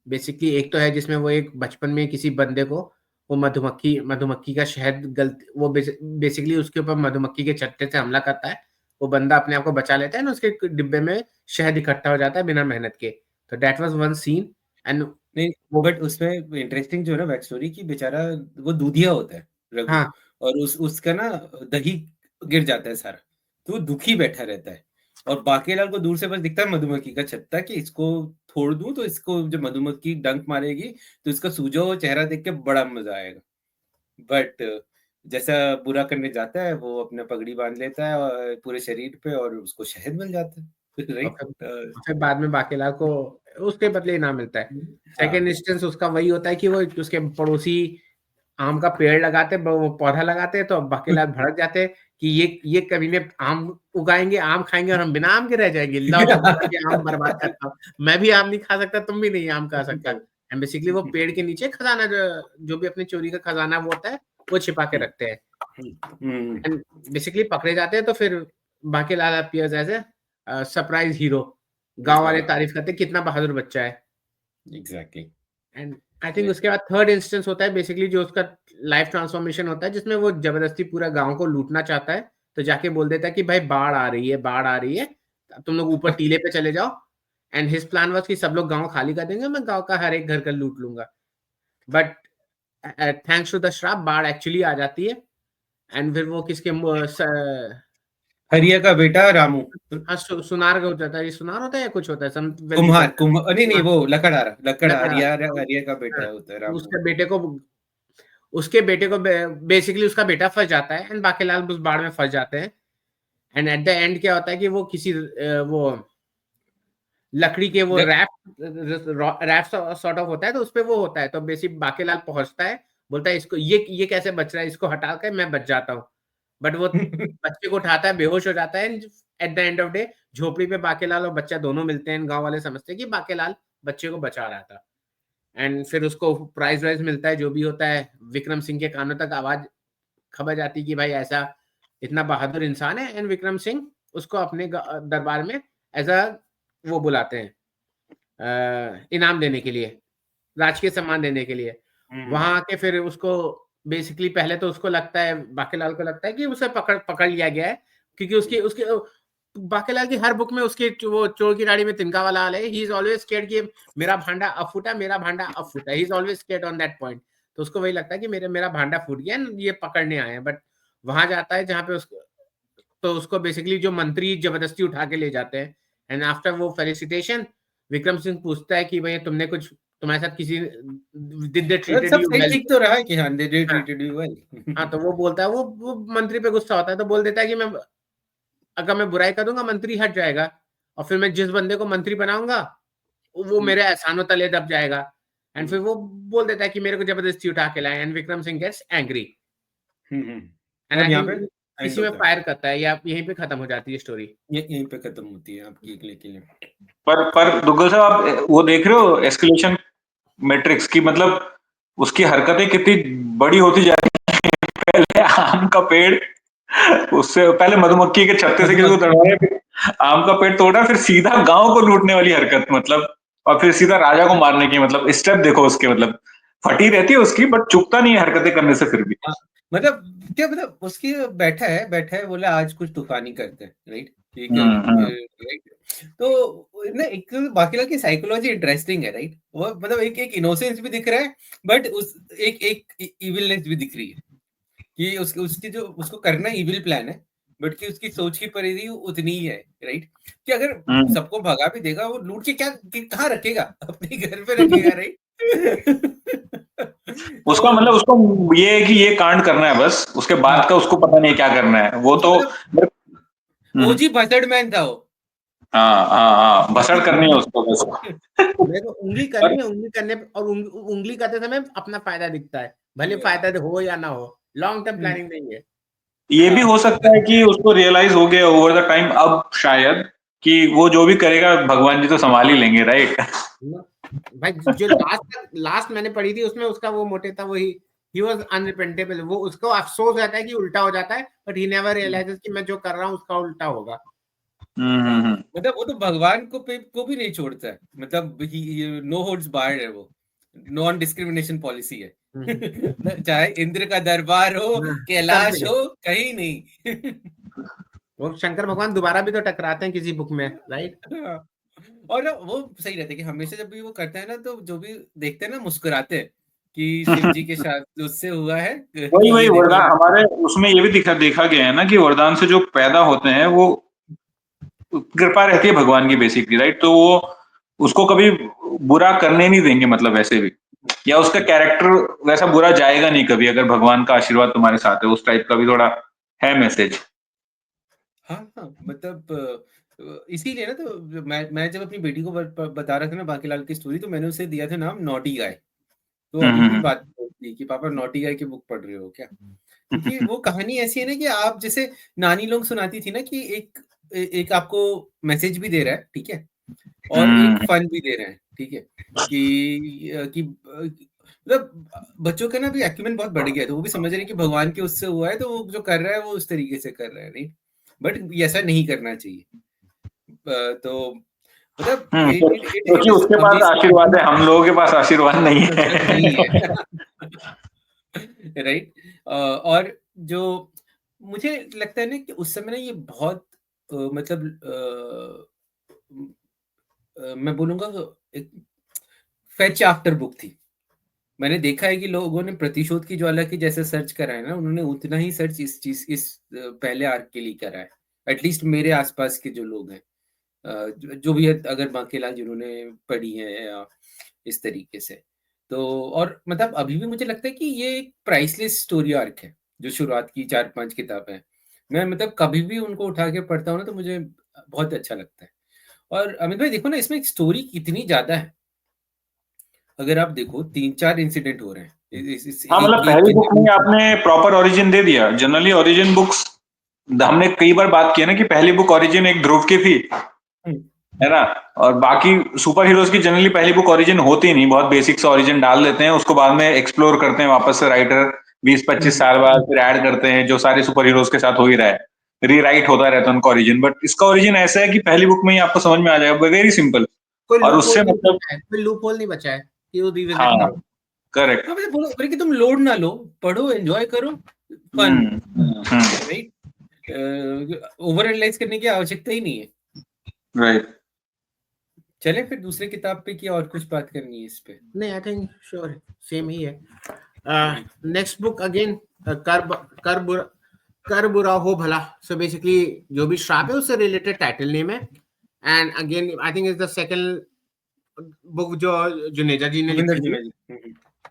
बेसिकली एक तो है जिसमें वो एक बचपन में किसी बंदे को वो मधुमक्खी का शहद गलत वो बेसिकली उसके ऊपर मधुमक्खी के छत्ते से हमला करता है। वो बंदा अपने आप को बचा लेता है ना, उसके डिब्बे में शहद इकट्ठा हो जाता है बिना मेहनत के। तो that was one scene. And नहीं, वो बट उसमें इंटरेस्टिंग जो है ना बैक स्टोरी की, बेचारा वो दूधिया होता है रघु, हाँ और उसका ना दही गिर जाता है सारा, तो वो दुखी बैठा रहता है, और बाकीलाल को दूर से बस दिखता है मधुमक्खी का छत्ता कि इसको छोड़ दूं तो इसको जो मधुमक्खी डंक मारेगी तो इसका सूजा हुआ चेहरा देख के बड़ा मजा आएगा। बट जैसा बुरा करने जाता है वो अपना पगड़ी बांध लेता है और पूरे शरीर पे, और उसको शहद मिल जाता है, और राइट। फिर बाद में बाकीलाल को उसके बदले इनाम मिलता है। सेकेंड हाँ इंस्टेंस उसका वही होता है कि वो उसके पड़ोसी आम का पेड़ लगाते, वो पौधा लगाते, तो बाकीलाल भड़क जाते कि ये कमीने आम उगाएंगे, आम खाएंगे, और हम बिना आम के रह जाएंगे। लाओ तुम्हारा भी आम बर्बाद करता हूँ, मैं भी आम नहीं खा सकता, तुम भी नहीं आम खा सकता। एंड बेसिकली वो पेड़ के नीचे खजाना जो भी अपनी चोरी का खजाना वो होता है वो छिपा के रखते हैं। एंड बेसिकली पकड़े जाते हैं तो फिर Bakelal appears as a surprise hero. गांव वाले तारीफ करते कितना बहादुर बच्चा है। एग्जैक्टली। एंड आई थिंक उसके बाद थर्ड इंस्टेंस होता है बेसिकली जो उसका लाइफ ट्रांसफॉर्मेशन होता है, जिसमें वो जबरदस्ती पूरा गांव को लूटना चाहता है। तो जाके बोल देता है कि भाई बाढ़ आ रही है, बाढ़ आ रही है, तुम लोग ऊपर टीले पे चले जाओ। एंड हिज प्लान वाज कि सब लोग गांव खाली कर देंगे, मैं गांव का हर एक घर का लूट लूंगा। बट थैंक्स टू द श्राप बाढ़ एक्चुअली आ जाती है। एंड फिर वो हरिया का बेटा रामू, सुनार का होता है, ये सुनार होता है या कुछ होता है, कुम्हार नहीं वो लकड़हारा, लकड़हारा। हरिया का बेटा होता है रामू। उसके बेटे को बेसिकली उसका बेटा फंस जाता है एंड बाकीलाल उस बाढ़ में फंस जाते हैं। एंड एट द एंड क्या होता है कि वो किसी वो लकड़ी के वो रैप सॉर्ट ऑफ होता है, तो उसपे वो होता है, तो बेसिक बाकीलाल पहुंचता है, बोलता है इसको ये कैसे बच रहा है, इसको हटा कर मैं बच जाता हूँ। बट वो बच्चे को उठाता है, बेहोश हो जाता है। At the end of day झोपड़ी पे बाकीलाल और बच्चा दोनों मिलते हैं। गांव वाले समझते हैं कि बाकीलाल बच्चे को बचा रहा था। एंड फिर उसको प्राइज वाइज मिलता है, जो भी होता है। विक्रम सिंह के कानों तक आवाज खबर जाती कि भाई ऐसा इतना बहादुर इंसान है। एंड विक्रम सिंह उसको अपने दरबार में एज अ वो बुलाते हैं इनाम देने के लिए, राजकीय सम्मान देने के लिए। वहां आके फिर उसको बेसिकली पहले तो उसको लगता है, बाकीलाल को लगता है कि उसे पकड़ लिया गया है, क्योंकि उसके बाकीलाल की हर बुक में उसके वो चोर की गाड़ी में तिनका वाला हाल है। ही इज ऑलवेज स्केर्ड कि मेरा भांडा अब फूटा, मेरा भांडा अब फूटा। He is always scared on that point. तो उसको वही लगता है कि मेरा भांडा फूट गया, ये पकड़ने आए हैं। बट वहां जाता है जहाँ पे उसको बेसिकली जो मंत्री जबरदस्ती उठा के ले जाते हैं। एंड आफ्टर वो फेलिसिटेशन विक्रम सिंह पूछता है कि भाई तुमने कुछ तुम्हारे साथ किसी did they treated you well? ठीक तो रहा है कि हाँ दे ट्रीटेड यू वेल। हाँ, तो वो बोलता है, वो मंत्री पे गुस्सा होता है, तो बोल देता है कि अगर मैं बुराई करूंगा मंत्री हट जाएगा, और फिर मैं जिस बंदे को मंत्री बनाऊंगा वो मेरे एहसानों तले दब जाएगा। एंड फिर वो बोल देता है कि मेरे को जबरदस्ती उठा के लाए। And Vikram Singh gets angry and I think इसी में फायर करता है, या यहीं पे खत्म हो जाती है स्टोरी। यहीं पे खत्म होती है आपकी के लिए। पर दुग्गल साहब आप वो देख रहे हो एस्केलेशन मैट्रिक्स की, मतलब उसकी हरकतें कितनी बड़ी होती जा रही है। पहले आम का पेड़, उससे पहले मधुमक्खी के छत्ते से किसी को तोड़ा, फिर आम का पेड़ तोड़ा, फिर सीधा गांव को लूटने वाली हरकत, मतलब और फिर सीधा राजा को मारने की, मतलब स्टेप देखो उसके, मतलब फटी रहती है उसकी बट चुकता नहीं है हरकतें करने से फिर भी। मतलब क्या, मतलब उसकी बैठा है बोले आज कुछ तूफानी करते हैं, राइट? ठीक है, राइट। तो ना एक बाकीलाल की साइकोलॉजी इंटरेस्टिंग है, राइट? वो मतलब एक इनोसेंस भी दिख रहा है, बट एक इविलनेस भी दिख रही है कि उसकी जो उसको करना इविल प्लान है, बट कि उसकी सोच की परिधि उतनी ही है, राइट? कि अगर सबको भगा भी देगा, वो लूट के कहाँ रखेगा? अपने घर पे रखेगा, राइट? उसका मतलब उसको ये है कि ये कांड करना है बस, उसके बाद का उसको पता नहीं क्या करना है। वो तो ओजी भसड़मैन था वो। हाँ, भसड़ करनी है उसको बस। मेरे को उंगली करनी है, उंगली करने और उंगली करते समय अपना फायदा दिखता है, भले फायदा हो या ना हो, लॉन्ग टर्म प्लानिंग नहीं है। ये भी हो सकता है कि उसको रियलाइज हो गया ओवर द टाइम अब शायद, कि वो जो भी करेगा भगवान जी तो संभाल ही लेंगे, राइट? भाई जो लास्ट मैंने पढ़ी थी उसमें उसका वो मोटिव था, वही ही वाज अनरिपेंटेबल। वो उसको अफसोस रहता है कि उल्टा हो जाता है, बट ही नेवर रियलाइजेस कि मैं जो कर रहा हूँ उसका उल्टा होगा। मतलब वो तो भगवान को भी नहीं छोड़ता है, मतलब नो होल्ड्स बार्ड है, वो नॉन डिस्क्रिमिनेशन पॉलिसी है। चाहे इंद्र का दरबार हो, कैलाश हो, कहीं नहीं। वो शंकर भगवान दोबारा भी तो टकराते हैं किसी बुक में, राइट? और वो सही रहता है कि हमेशा जब भी वो करते हैं ना, तो जो भी देखते हैं ना मुस्कुराते हैं कि शिव जी के साथ उससे हुआ है। वही वरदान हमारे उसमें ये भी देखा गया है ना कि वरदान से जो पैदा होते हैं वो कृपा रहती है भगवान की बेसिकली, राइट? तो वो उसको कभी बुरा करने नहीं देंगे, मतलब वैसे भी, या उसका कैरेक्टर वैसा बुरा जाएगा नहीं कभी, अगर भगवान का आशीर्वाद तुम्हारे साथ है। उस टाइप का भी थोड़ा है मैसेज। हाँ, मतलब इसीलिए ना, तो मैं जब अपनी बेटी को बता रहा था ना बाकीलाल की स्टोरी, तो मैंने उसे दिया था नाम नॉटी गाय। तो अभी भी बात होती कि पापा नॉटी गाय की बुक पढ़ रहे हो क्या? क्योंकि वो कहानी ऐसी है ना कि आप जैसे नानी लोग सुनाती थी ना कि एक आपको मैसेज भी दे रहा है, ठीक है, और एक फन भी दे रहे हैं, ठीक है, कि मतलब बच्चों का ना भी एक्यूमेंट बहुत बढ़ गया है, तो वो भी समझ रहे हैं कि भगवान के उससे हुआ है, तो वो जो कर रहा है वो उस तरीके से कर रहा है, नहीं? बट ऐसा नहीं करना चाहिए। तो मतलब क्योंकि उसके पास आशीर्वाद है, हम लोगों के पास आशीर्वाद नहीं है। राइट। और जो मुझे लगता है ना कि उस समय ना ये बहुत मतलब मैं बोलूंगा एक फेच आफ्टर बुक थी। मैंने देखा है कि लोगों ने प्रतिशोध की ज्वाला की जैसे सर्च करा है ना, उन्होंने उतना ही सर्च इस पहले आर्क के लिए करा है। एटलीस्ट मेरे आसपास के जो लोग हैं, जो भी है, अगर बांकेलाल जिन्होंने पढ़ी है या इस तरीके से, तो और मतलब अभी भी मुझे लगता है कि ये एक प्राइसलेस स्टोरी आर्क है, जो शुरुआत की 4-5 किताबें हैं। मैं मतलब कभी भी उनको उठा के पढ़ता हूँ ना, तो मुझे बहुत अच्छा लगता है। और अमित भाई देखो ना, इसमें एक स्टोरी कितनी ज़्यादा है। अगर आप देखो 3-4 इंसिडेंट हो रहे हैं इस हाँ, मतलब पहली बुक में आपने प्रॉपर ओरिजिन दे दिया। जनरली ओरिजिन बुक्स, हमने कई बार बात की है ना कि पहली बुक ओरिजिन एक ध्रुव की थी, है ना, और बाकी सुपर हीरोज की जनरली पहली बुक ओरिजिन होती नहीं, बहुत बेसिक सा ओरिजिन डाल देते हैं, उसको बाद में एक्सप्लोर करते हैं वापस से राइटर 20-25 साल बाद, फिर ऐड करते हैं, जो सारे सुपर हीरोज के साथ हो ही रहा है, रीराइट होता रहता है उनका ओरिजिन। बट इसका ओरिजिन ऐसा है कि पहली बुक में ही आपको समझ में आ जाएगा, वेरी सिंपल। और उससे मतलब कोई लूप होल नहीं बचा है कि वो रिविजिट हाँ, करो। करेक्ट। हाँ, मतलब बोलो कि तुम लोड ना लो, पढ़ो, एंजॉय करो, फन, राइट? ओवर एनालाइज करने की आवश्यकता ही नहीं है, राइट। चले फिर दूसरे किताब पे, की और कुछ बात करनी है इस पे? नहीं, आई थिंक श्योर सेम ही है। नेक्स्ट बुक अगेन, कर बुरा हो भला। सो बेसिकली जो भी श्राप है उससे रिलेटेड टाइटल नेम है, and again I think is the second book जो जुनेजा जी ने लिखी है,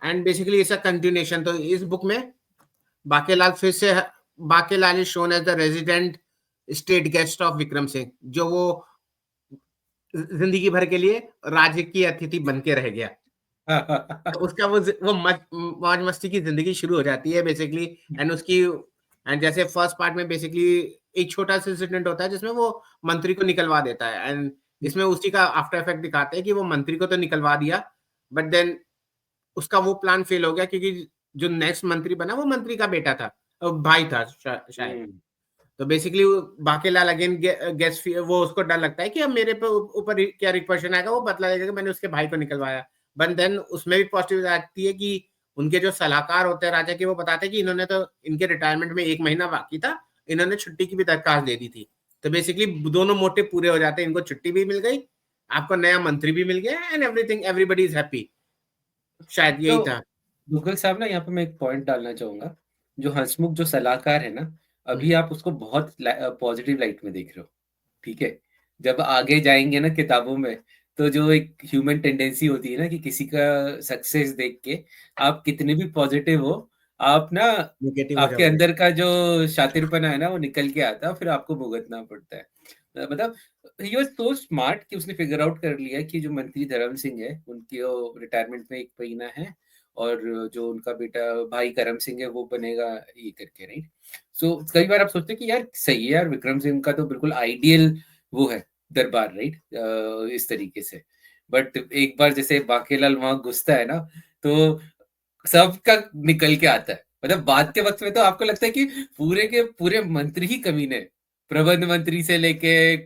and basically it's a continuation. तो इस बुक में बाकेलाल फिर से, Bakelal is shown as the resident state guest of Vikram Singh, जो वो जिंदगी भर के लिए राज्य की अतिथि बन के रह गया। तो उसका वो मौज मस्ती की जिंदगी शुरू हो जाती है बेसिकली, एंड उसकी, एंड जैसे फर्स्ट पार्ट में बेसिकली एक छोटा सा इंसिडेंट होता है जिसमें वो मंत्री को निकलवा देता है, एंड इसमें उसी का आफ्टर इफेक्ट दिखाते हैं कि वो मंत्री को तो निकलवा दिया, बट देन उसका वो प्लान फेल हो गया, क्योंकि जो नेक्स्ट मंत्री बना वो मंत्री का बेटा था, भाई था शायद। तो बेसिकली बाकेलाल अगेन गेस, वो उसको डर लगता है कि अब मेरे पे ऊपर क्या रिपर्शन आएगा, वो बदला लेगा कि मैंने उसके भाई को निकलवाया। बट देन उसमें भी पॉजिटिव आती है कि उनके जो सलाहकार होते हैं राजा के, वो बताते हैं कि इन्होंने तो, इनके रिटायरमेंट में 1 महीना बाकी था, इन्होंने छुट्टी की भी दरखास्त दे दी थी। तो बेसिकली दोनों मोटिव पूरे हो जाते हैं, इनको छुट्टी भी मिल गई, आपको नया मंत्री भी मिल गया, and everything, everybody is happy. शायद यही था। दुग्गल साहब ना, यहाँ पे मैं एक पॉइंट डालना चाहूंगा। जो हंसमुख जो सलाहकार है ना, अभी आप उसको बहुत पॉजिटिव लाइट में देख रहे हो, ठीक है? जब आगे जाएंगे ना किताबों में, तो जो एक ह्यूमन टेंडेंसी होती है ना कि किसी का सक्सेस देख के आप कितने भी पॉजिटिव हो, आप ना, आपके अंदर का जो शातिरपना है ना, वो निकल के आता है, फिर आपको भुगतना पड़ता है। मतलब ही वाज सो स्मार्ट कि उसने फिगर आउट कर लिया कि जो मंत्री धर्म सिंह है, उनकी रिटायरमेंट में 1 महीना है, और जो उनका बेटा भाई करम सिंह है वो बनेगा, ये करके, राइट? सो कई बार आप सोचते हैं कि यार सही है यार, विक्रम सिंह का तो बिल्कुल आइडियल वो है दरबार, राइट? इस तरीके से। बट एक बार जैसे बाकेलाल वहां घुसता है ना, तो सबका निकल के आता है। मतलब बात के वक्त में तो आपको लगता है कि पूरे के पूरे मंत्री ही कमीने, प्रबंध मंत्री से लेके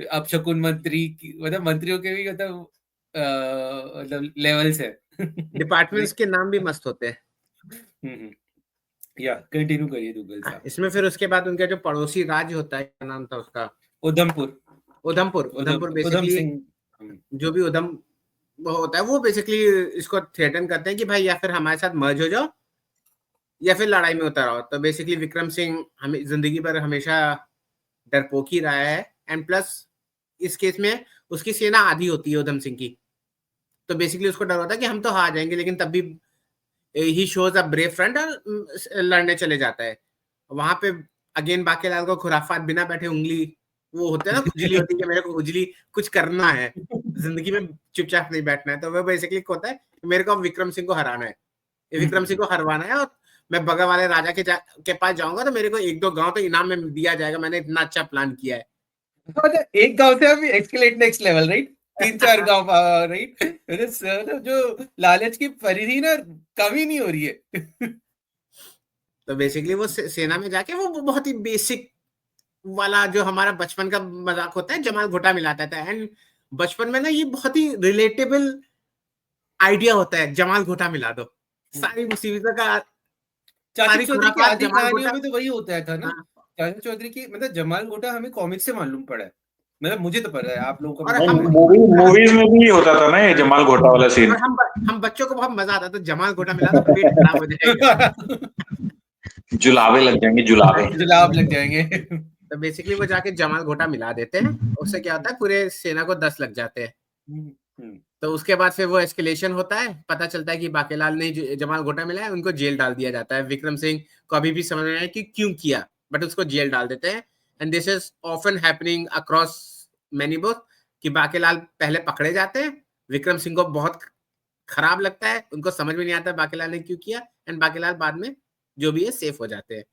अपशकुन मंत्री, मतलब मंत्रियों के भी मतलब लेवल्स है। डिपार्टमेंट्स के नाम भी मस्त होते हैं। या कंटिन्यू करिए दुग्गल साहब। इसमें फिर उसके बाद उनका जो पड़ोसी राज्य होता है, क्या नाम था उसका? उधमपुर बेसिकली जो भी उधम होता है, वो बेसिकली इसको थ्रेटन करते हैं कि भाई या फिर हमारे साथ मर्ज हो जाओ या फिर लड़ाई में उतर आओ। तो बेसिकली विक्रम सिंह हमें जिंदगी भर हमेशा डरपोक ही रहा है, एंड प्लस इस केस में उसकी सेना आधी होती है उधम सिंह की। तो बेसिकली उसको डर होता है कि हम तो हार जाएंगे, लेकिन तब भी ही शोज अ ब्रेव फ्रंट और लड़ने चले जाता है। वहां पे अगेन बाकेलाल को खुराफात, बिना बैठे उंगली, वो होते हैं ना, खुजली होती है कि मेरे को खुजली, कुछ करना है जिंदगी में, चुपचाप नहीं बैठना है। तो वो बेसिकली होता है मेरे को विक्रम सिंह को हराना है, विक्रम सिंह को हरवाना है, और मैं बगल वाले राजा के पास जाऊंगा तो मेरे को 1-2 गांव तो इनाम में दिया जाएगा, मैंने इतना अच्छा प्लान किया है। एक गांव से अभी एक्सकेलेट नेक्स्ट लेवल, राइट? 3-4 गांव, राइट? जो लालच की परिधि ना कमी नहीं हो रही है। तो बेसिकली वो सेना में जाके वो बहुत ही बेसिक वाला जो हमारा बचपन का मजाक होता है, जमाल घोटा मिलाता था। एंड बचपन में ना ये बहुत ही रिलेटेबल आइडिया होता है, जमाल घोटा मिला दो, सारी मुसीबतों का, चाचू चौधरी की आधी कहानियों में तो वही होता था ना। चाचू चौधरी की, मतलब जमाल घोटा हमें कॉमिक से मालूम पड़ा है, मतलब मुझे तो पता है, आप लोगों को मूवीज में भी होता था ना ये जमाल घोटा वाला सीन। और हम बच्चों को बहुत मजा आता था, जमाल घोटा मिला तो पेट खराब हो जाएगा। जुलावे लग जाएंगे, जुलाब लग जाएंगे। तो बेसिकली वो जाके जमाल घोटा मिला देते हैं, उससे क्या होता है पूरे सेना को 10 लग जाते हैं। तो उसके बाद फिर वो एस्केलेशन होता है, पता चलता है कि बाकेलाल ने जमाल घोटा मिला है, उनको जेल डाल दिया जाता है। विक्रम सिंह को अभी भी समझ में आया कि क्यों किया, बट उसको जेल डाल देते हैं। And this is often happening across many book कि बाकेलाल पहले पकड़े जाते हैं, विक्रम सिंह को बहुत खराब लगता है, उनको समझ में नहीं आता बाकेलाल ने क्यों किया, एंड बाकेलाल बाद में जो भी है सेफ हो जाते हैं।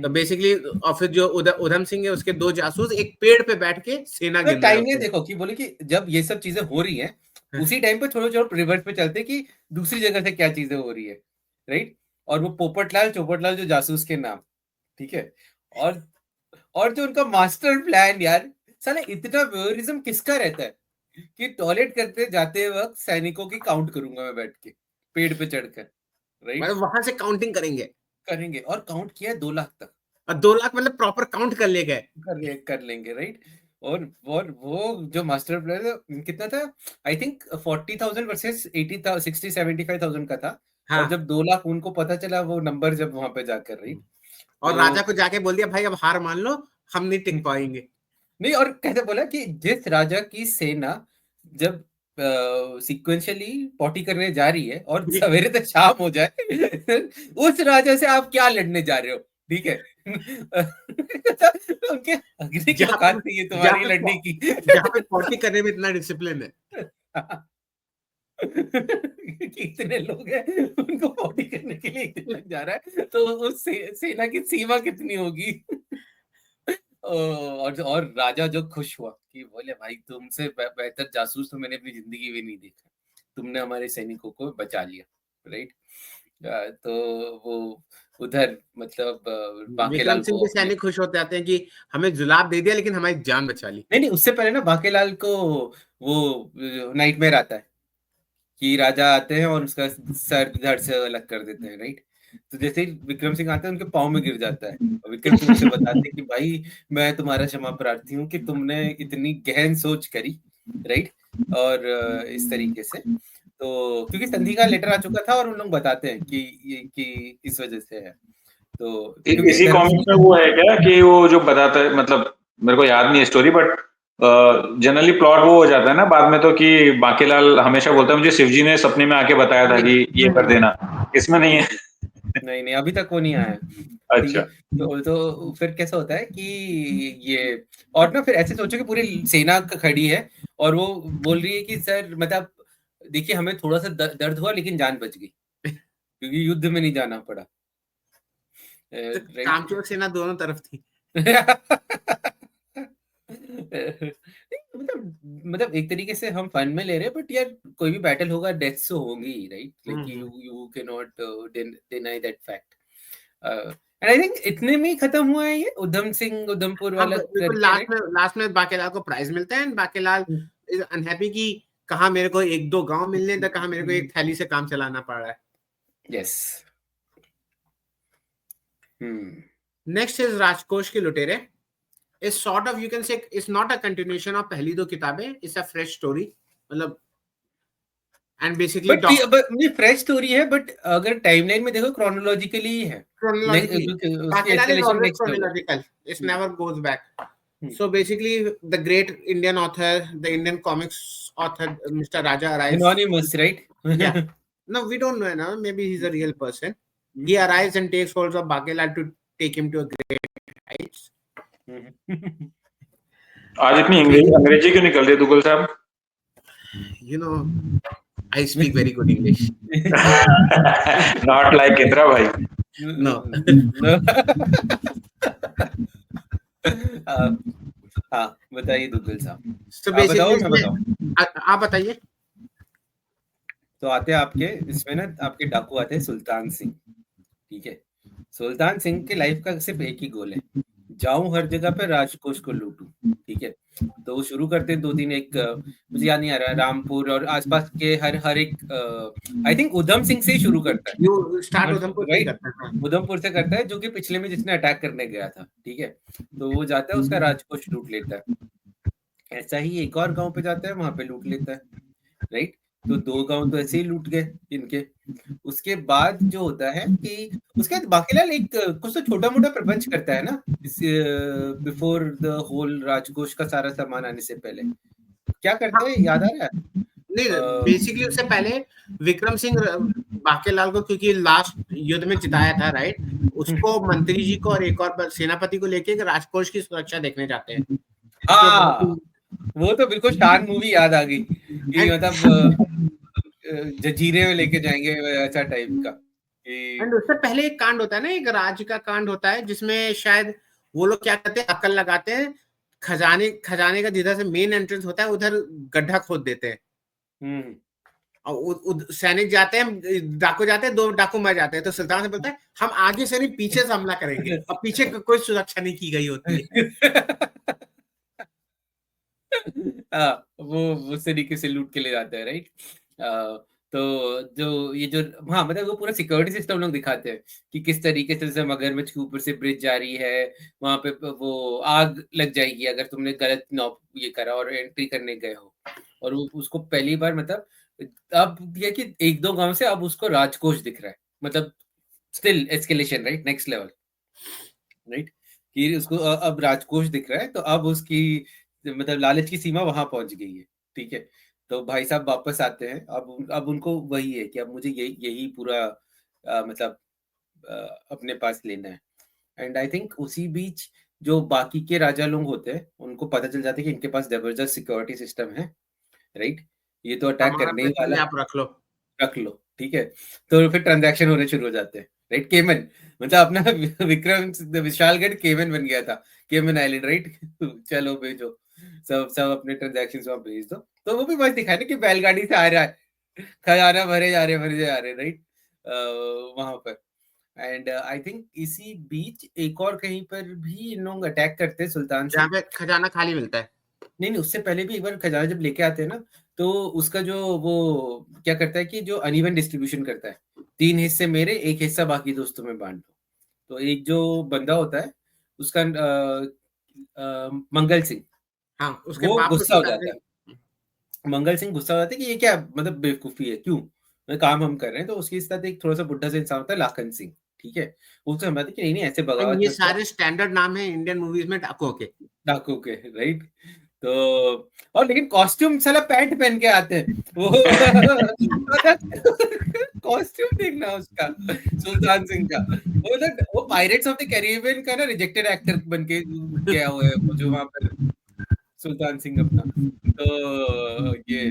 तो बेसिकली और फिर जो उधम सिंह है उसके 2 जासूस एक पेड़ पे बैठ के सेना गिन रहे टाइम देखो कि बोले कि जब ये सब चीजें हो रही हैं उसी टाइम पे थोड़ा थोड़ा रिवर्स पे चलते कि दूसरी जगह से क्या चीजें हो रही है, राइट। और वो पोपटलाल चौपटलाल जो जासूस के नाम, ठीक है, और जो उनका मास्टर प्लान यार, साला इतना व्यूअरिज्म किसका रहता है कि टॉयलेट करते जाते वक्त सैनिकों की काउंट करूंगा मैं बैठ के पेड़ पे चढ़कर, राइट। मतलब वहां से काउंटिंग करेंगे और काउंट किया 2 लाख तक, और 2 लाख मतलब प्रॉपर काउंट कर ले गए, कर लेंगे, राइट। और वो जो मास्टर प्लान कितना था, आई थिंक 40,000 वर्सेस 60-75,000 का था। हाँ। और जब 2 लाख उनको पता चला वो नंबर जब वहां पे जाकर, राइट, और तो राजा को जाके बोल दिया भाई अब हार मान लो, हम नहीं टिक पाएंगे। नहीं, और कैसे बोला कि जिस राजा की सेना जब सीक्वेंशियली पॉटी करने जा रही है और सवेरे तक शाम हो जाए उस राजा से आप क्या लड़ने जा रहे हो, ठीक है। उनके अग्नि की औकात नहीं है तुम्हारी लड़ने की। जहाँ पे पॉटी करने में इतना डिसिप्लिन है। इतने लोग हैं उनको पॉटी करने के लिए इतने लग जा रहा है, तो उस सेना की सीमा कितनी होगी। और राजा जो खुश हुआ कि बोले भाई तुमसे बेहतर जासूस तो मैंने अपनी जिंदगी में नहीं देखा, तुमने हमारे सैनिकों को बचा लिया, राइट। तो वो उधर मतलब विक्रम बाकेलाल सिंह को के सैनिक खुश होते आते हैं कि हमें जुलाब दे दिया लेकिन हमारी जान बचा ली। नहीं, उससे पहले ना बाकेलाल को वो नाइटमेयर आता है कि राजा आते हैं और उसका सर धड़ से अलग कर देते हैं, राइट। तो जैसे ही विक्रम सिंह आते हैं उनके पाँव में गिर जाता है और विक्रम सिंह उसे बताते हैं कि भाई मैं तुम्हारा क्षमा प्रार्थी हूँ कि तुमने इतनी गहन सोच करी, राइट। और इस तरीके से तो क्योंकि संधि का लेटर आ चुका था और उन लोग बताते हैं कि इस वजह से है। तो इसी कॉमिक में वो है क्या कि वो जो बताता है, मतलब मेरे को याद नहीं है स्टोरी, बट जनरली प्लॉट वो हो जाता है ना बाद में तो कि बाकीलाल हमेशा बोलता है मुझे शिवजी ने सपने में आके बताया था कि ये कर देना, इसमें नहीं है। नहीं अभी तक वो नहीं आया, ठीक है। तो फिर कैसा होता है कि ये, और ना फिर ऐसे सोचो कि पूरी सेना खड़ी है और वो बोल रही है कि सर मतलब देखिए हमें थोड़ा सा दर्द हुआ लेकिन जान बच गई क्योंकि युद्ध में नहीं जाना पड़ा। कामचोर सेना दोनों तरफ थी। मतलब एक तरीके से हम फन में ले रहे हैं बट यार कोई भी बैटल होगा डेथ्स तो होंगी, right. Like you can not deny that fact. And I think इतने में ही खत्म हुआ है ये उधम सिंह उधमपुर वाला करके, लास्ट में बाकेलाल को प्राइज मिलता है, बाकेलाल इज अनहैप्पी कि कहा मेरे को 1-2 गांव मिलने थे, कहा मेरे को एक थैली से काम चलाना पड़ रहा है। यस। नेक्स्ट इज राजकोष के लुटेरे। इस सॉर्ट ऑफ यू कैन से it's not a continuation of पहली 2 किताबें, इट्स अ फ्रेश स्टोरी, मतलब and basically but fresh story है बट अगर टाइमलाइन में देखो क्रोनोलॉजिकली ही है। Bakelal is always chronological. It never goes back. So basically, the great Indian author, the Indian comics author, Mr. Raja arrives. Anonymous, right? Yeah. No, we don't know now. Maybe he's a real person. He arrives and takes hold of Bakelal to take him to a great heights. आज इतनी अंग्रेजी क्यों निकल रही है दुग्गल साहब? You know, I speak very good English. Not like Indra bhai. No. हाँ बताइए दुग्गल साहब। So basically, आप बताइए। तो आते हैं आपके इसमें ना आपके डाकू आते हैं सुल्तान सिंह, ठीक है। सुल्तान सिंह के लाइफ का सिर्फ एक ही गोल है, जाऊं हर जगह पे राजकोष को लूटूं, ठीक है। तो वो शुरू करते हैं 2-3 एक मुझे याद नहीं आ रहा है, रामपुर और आसपास के हर एक आई थिंक उधम सिंह से ही शुरू करता है। You start उधमपुर से करता है। उधमपुर से करता है जो कि पिछले में जिसने अटैक करने गया था, ठीक है। तो वो जाता है उसका राजकोष लूट लेता है। ऐसा ही एक और गांव पे जाता है वहां पे लूट लेता है, राइट। तो 2 गांव तो ऐसे ही लूट गए इनके। उसके बाद जो होता है कि उसके बाद बाकीलाल एक कुछ तो छोटा मोटा प्रपंच करता है ना, बिफोर द होल राजकोष का सारा सामान आने से पहले क्या करता है, याद आ रहा है? नहीं, बेसिकली उससे पहले विक्रम सिंह बाकेलाल को, क्योंकि लास्ट युद्ध में जिताया था, राइट, उसको मंत्री जी को और एक और सेनापति को लेके राजकोष की सुरक्षा देखने जाते हैं। हाँ, वो तो बिल्कुल शान मूवी याद आ गई कि मतलब जजीरे में लेके जाएंगे ऐसा टाइप का। एंड उससे पहले एक कांड होता है ना, एक राज का कांड होता है जिसमें शायद वो लोग क्या करते हैं, अकल लगाते हैं, खजाने का जिधर से मेन एंट्रेंस होता है उधर गड्ढा खोद देते हैं। और सैनिक जाते हैं, डाकू जाते हैं, 2 डाकू मर जाते हैं, तो सुल्तान से बोलता है हम आगे से नहीं पीछे से हमला करेंगे, और पीछे कोई सुरक्षा नहीं की गई होती है। वो उस तरीके से लूट के ले जाते हैं, राइट। तो जो ये जो हाँ मतलब वो पूरा सिक्योरिटी सिस्टम लोग दिखाते हैं कि किस तरीके से मगरमच्छ के ऊपर से ब्रिज जा रही है, वहां पे वो आग लग जाएगी अगर तुमने गलत नॉप ये करा और एंट्री करने गए हो। और उसको पहली बार मतलब अब ये कि 1-2 गांव से अब उसको राजकोष दिख रहा है, मतलब still escalation, right, next level, right, कि उसको अब राजकोष दिख रहा है, तो अब उसकी मतलब लालच की सीमा वहां पहुंच गई है, ठीक है। तो भाई साहब वापस आते हैं, अब उनको वही है कि अब मुझे यही पूरा मतलब अपने पास लेना है। एंड आई थिंक उसी बीच जो बाकी के राजा लोग होते हैं उनको पता चल जाता है कि इनके पास जबरदस्त सिक्योरिटी सिस्टम है, राइट, ये तो अटैक करने ही वाला, आप रख लो, ठीक है। तो फिर ट्रांजैक्शन होने शुरू हो जाते हैं, राइट। केमन मतलब अपना विक्रम विशालगढ़ केमन बन गया था, केमन आइलैंड, राइट। चलो भेजो, सब सब अपने ट्रांजैक्शन वहां भेज दो। तो वो भी बस दिखाया ना कि बैलगाड़ी से आ रहा है, खजाना भरे जा रहे, राइट, वहां पर। एंड आई थिंक इसी बीच एक और कहीं पर भी इन लोग अटैक करते हैं सुल्तान से, जहाँ पे खजाना खाली मिलता है। नहीं, उससे पहले भी एक बार खजाना जब लेके आते हैं ना, तो उसका जो वो क्या करता है कि जो अनइवन डिस्ट्रीब्यूशन करता है, 3 हिस्से मेरे, 1 हिस्सा बाकी दोस्तों में बांट दो। तो एक जो बंदा होता है उसका मंगल सिंह, हाँ, उसके वो बाप गुस्सा हो जाता है। मंगल सिंह गुस्सा हो जाता है कि ये क्या मतलब बेवकूफी है, क्यों काम हम कर रहे हैं। तो उसके साथ एक थोड़ा सा बुढ़ा सा इंसान होता है लाखन सिंह, ठीक है, उससे समझाते कि नहीं ऐसे बगावत ये मत सारे स्टैंडर्ड नाम है इंडियन मूवीज में डाकुओं के, राइट। तो और लेकिन कॉस्ट्यूम साला पैंट पहन के आते हैं वो कॉस्ट्यूम देखना उसका, सुल्तान सिंह का, वो पायरेट्स ऑफ द कैरिबियन का ना रिजेक्टेड एक्टर बन के गया हुआ है जो वहां पर सुल्तान सिंह अपना। तो ये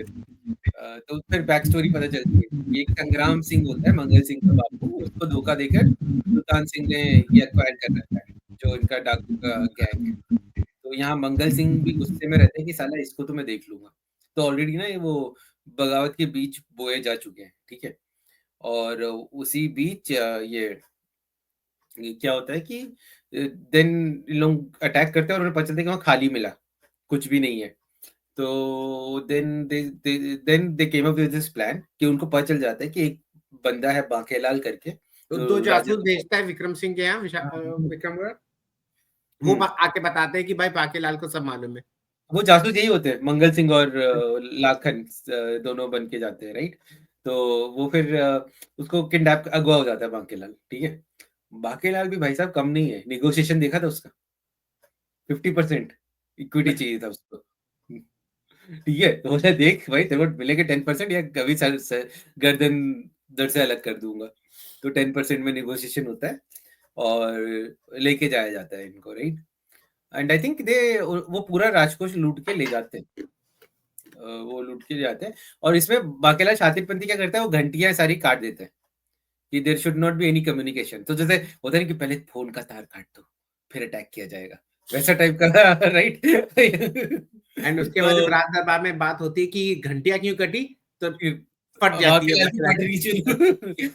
तो फिर बैक स्टोरी पता चलती है, ये एक संग्राम सिंह होता है मंगल सिंह का बापू, उसको धोखा देकर सुल्तान सिंह ने ये एक्वायर कर रखा है जो इनका डाकू का गैंग है। तो यहाँ मंगल सिंह भी गुस्से में रहते हैं कि साला इसको तो मैं देख लूंगा। तो ऑलरेडी ना ये वो बगावत के बीच बोए जा चुके हैं, ठीक है। और उसी बीच ये क्या होता है कि देन लोग अटैक करते हैं और उन्हें पता चलता है कि वहाँ खाली मिला, कुछ भी नहीं है। तो then they came up with this plan कि उनको पता चल जाता है कि एक बंदा है बांकेलाल करके, तो 2 जासूस भेजता है विक्रम सिंह के यहाँ, विक्रमगढ़, वो आके बताते हैं कि भाई बाकेलाल को सब मालूम है। वो जासूस यही होते हैं, मंगल सिंह और लाखन दोनों बन के जाते हैं, राइट। तो वो फिर उसको किडनैप अगवा हो जाता है बांकेलाल, ठीक है। बांकेलाल भी भाई साहब कम नहीं है, नेगोशिएशन देखा था उसका, 50% इक्विटी चाहिए था उसको, ठीक है। तो बोला देख भाई तेरे को मिलेगा 10% या कभी गर्दन दर से अलग कर दूंगा। तो 10% में नेगोशिएशन होता है और लेके जाया जाता है इनको, राइट। एंड आई थिंक वो पूरा राजकोष लूट के ले जाते हैं, वो लूट के जाते हैं। और इसमें बाकेला शातिरपंथी क्या करता है, वो घंटियां सारी काट देते हैं कि there should not be any communication. तो जैसे होता है कि पहले फोन का तार काट दो फिर अटैक किया जाएगा, वैसा टाइप का, राइट। एंड उसके बाद जब रात दरबार में बात होती है कि घंटियां क्यों कटी, तो फट जाती है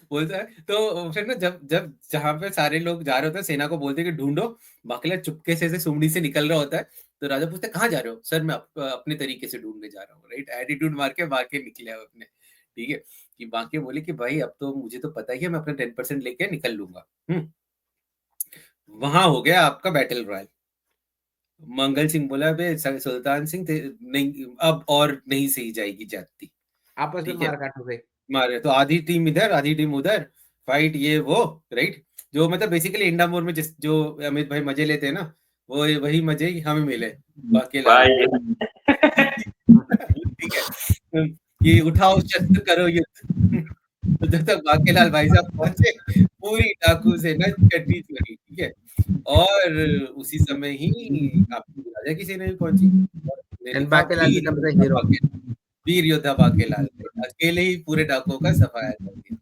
बोलता है। तो फिर ना जब जब जहां पे सारे लोग जा रहे होते हैं, सेना को बोलते हैं कि ढूंढो, बाकेला चुपके से सुमड़ी से निकल रहा होता है। तो राजा पूछते हैं कहाँ जा रहे हो, सर मैं अपने तरीके से ढूंढने जा रहा हूँ, राइट, एटीट्यूड मार के बाके निकले अपने, ठीक है। कि बाके बोले कि भाई अब तो मुझे तो पता ही है, मैं अपने 10% लेके निकल लूंगा। वहां हो गया आपका बैटल रॉयल। मंगल सिंह बोला बे सुल्तान सिंह नहीं अब और नहीं सही जाएगी जाती, आपस में मार काट हो गए, मारे तो आधी टीम इधर आधी टीम उधर, फाइट ये वो, राइट। जो मतलब बेसिकली इंडामोर में जो अमित भाई मजे लेते हैं ना, वो वही मजे ही हमें मिले बाकेलाल। ठीक है, ये उठाओ शस्त्र करो युद्ध। तो जब तक बाकेलाल भाई साहब पहुंचे, पूरी डाकू सेना कटी चुकी, ठीक है। और उसी समय ही आपकी राजा की सेना भी पहुंची, और लिखा बाकेलाल बिकम द हीरो। वीर योद्धा बाकेलाल, अकेले ही पूरे डाकुओं का सफाया कर दिया,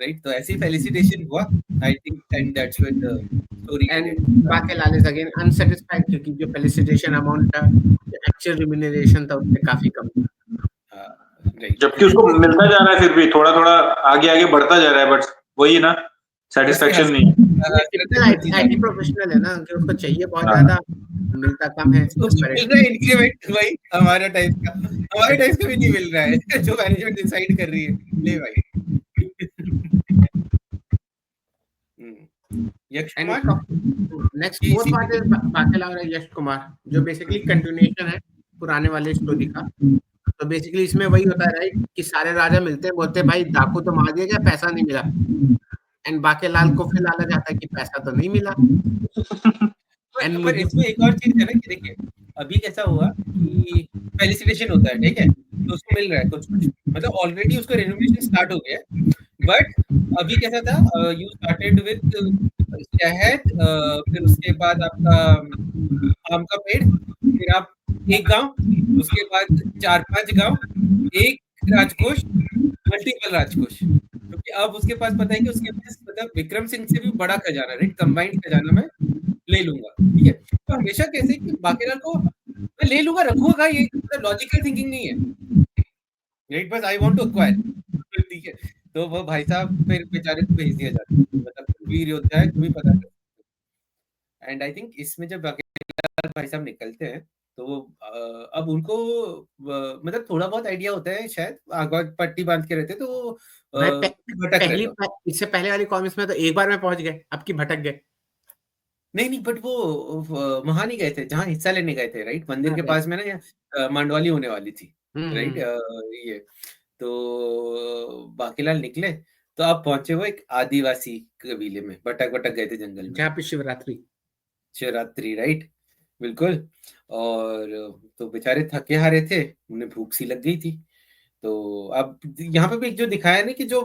राइट। तो ऐसी फेलिसिटेशन हुआ, I think, and that's when the story and ended. Bakelal is again unsatisfied, क्योंकि जो फेलिसिटेशन अमाउंट था, एक्चुअल रिम्यूनरेशन था, उससे काफी कम था। जबकि उसको मिलता जा रहा है, फिर भी थोड़ा थोड़ा आगे आगे बढ़ता जा रहा है, बट वही ना, सेटिस्फेक्शन नहीं है। आईटी प्रोफेशनल है ना, कि उसको चाहिए बहुत ज्यादा, मिलता कम है। मिल रहा है इंक्रीमेंट भाई, हमारे टाइप का भी नहीं मिल रहा है, जो मैनेजमेंट डिसाइड कर रही है, ले भाई। Yash Kumar next fourth part is Bankelal और यश कुमार, जो बेसिकली कंटिन्यूएशन है पुराने वाले स्टोरी का। तो बेसिकली इसमें वही होता है, राइट, कि सारे राजा मिलते हैं, बोलते हैं भाई डाकू तो मार दिया गया, पैसा नहीं मिला। एंड बाकेलाल को फिर लालच आता है कि पैसा तो नहीं मिला। पर इसमें एक और चीज है ना, कि देखिए अभी कैसा हुआ कि फेलिसिटेशन होता है, ठीक है, तो उसको मिल रहा है कुछ कुछ, मतलब ऑलरेडी उसका रेनोवेशन स्टार्ट हो गया है। बट अभी कैसा था, यू स्टार्टेड विद शहद, फिर उसके बाद आपका आम का पेड़, फिर आप एक गांव, उसके बाद 4-5 गांव, एक राजकोष, मल्टीपल राजकोष, क्योंकि अब उसके पास पता है कि उसके पास मतलब विक्रम सिंह से भी बड़ा खजाना, राइट, कंबाइंड खजाना मैं ले लूंगा, ठीक है। तो हमेशा कैसे कि बाकेलाल को मैं ले लूंगा, रखूंगा, ये लॉजिकल थिंकिंग नहीं है, राइट, बस आई वांट टू एक्वायर, ठीक है। तो वो भाई साहब फिर बेचारे को भेज दिया जाता है, मतलब वीर योद्धा है, तुम्हें पता कर। एंड आई थिंक इसमें जब बाकेलाल भाई साहब निकलते हैं, तो वो अब उनको मतलब थोड़ा बहुत आइडिया होता है शायद, आंखों पट्टी बांध के रहते, तो वो भटक रहे थे। इससे पहले वाली कॉमिक्स में तो एक बार में पहुंच गए, अब की भटक गए। नहीं, बट वो वहां नहीं गए थे जहाँ हिस्सा लेने गए थे, राइट, मंदिर के पास में ना मांडवाली होने वाली थी, राइट। ये तो बाकेलाल निकले, तो आप पहुंचे वो एक आदिवासी कबीले में, भटक भटक गए थे जंगल में, जहाँ पे शिवरात्रि, राइट, बिल्कुल। और तो बेचारे थके हारे थे, उन्हें भूख सी लग गई थी। तो अब यहाँ पे भी जो दिखाया ना, कि जो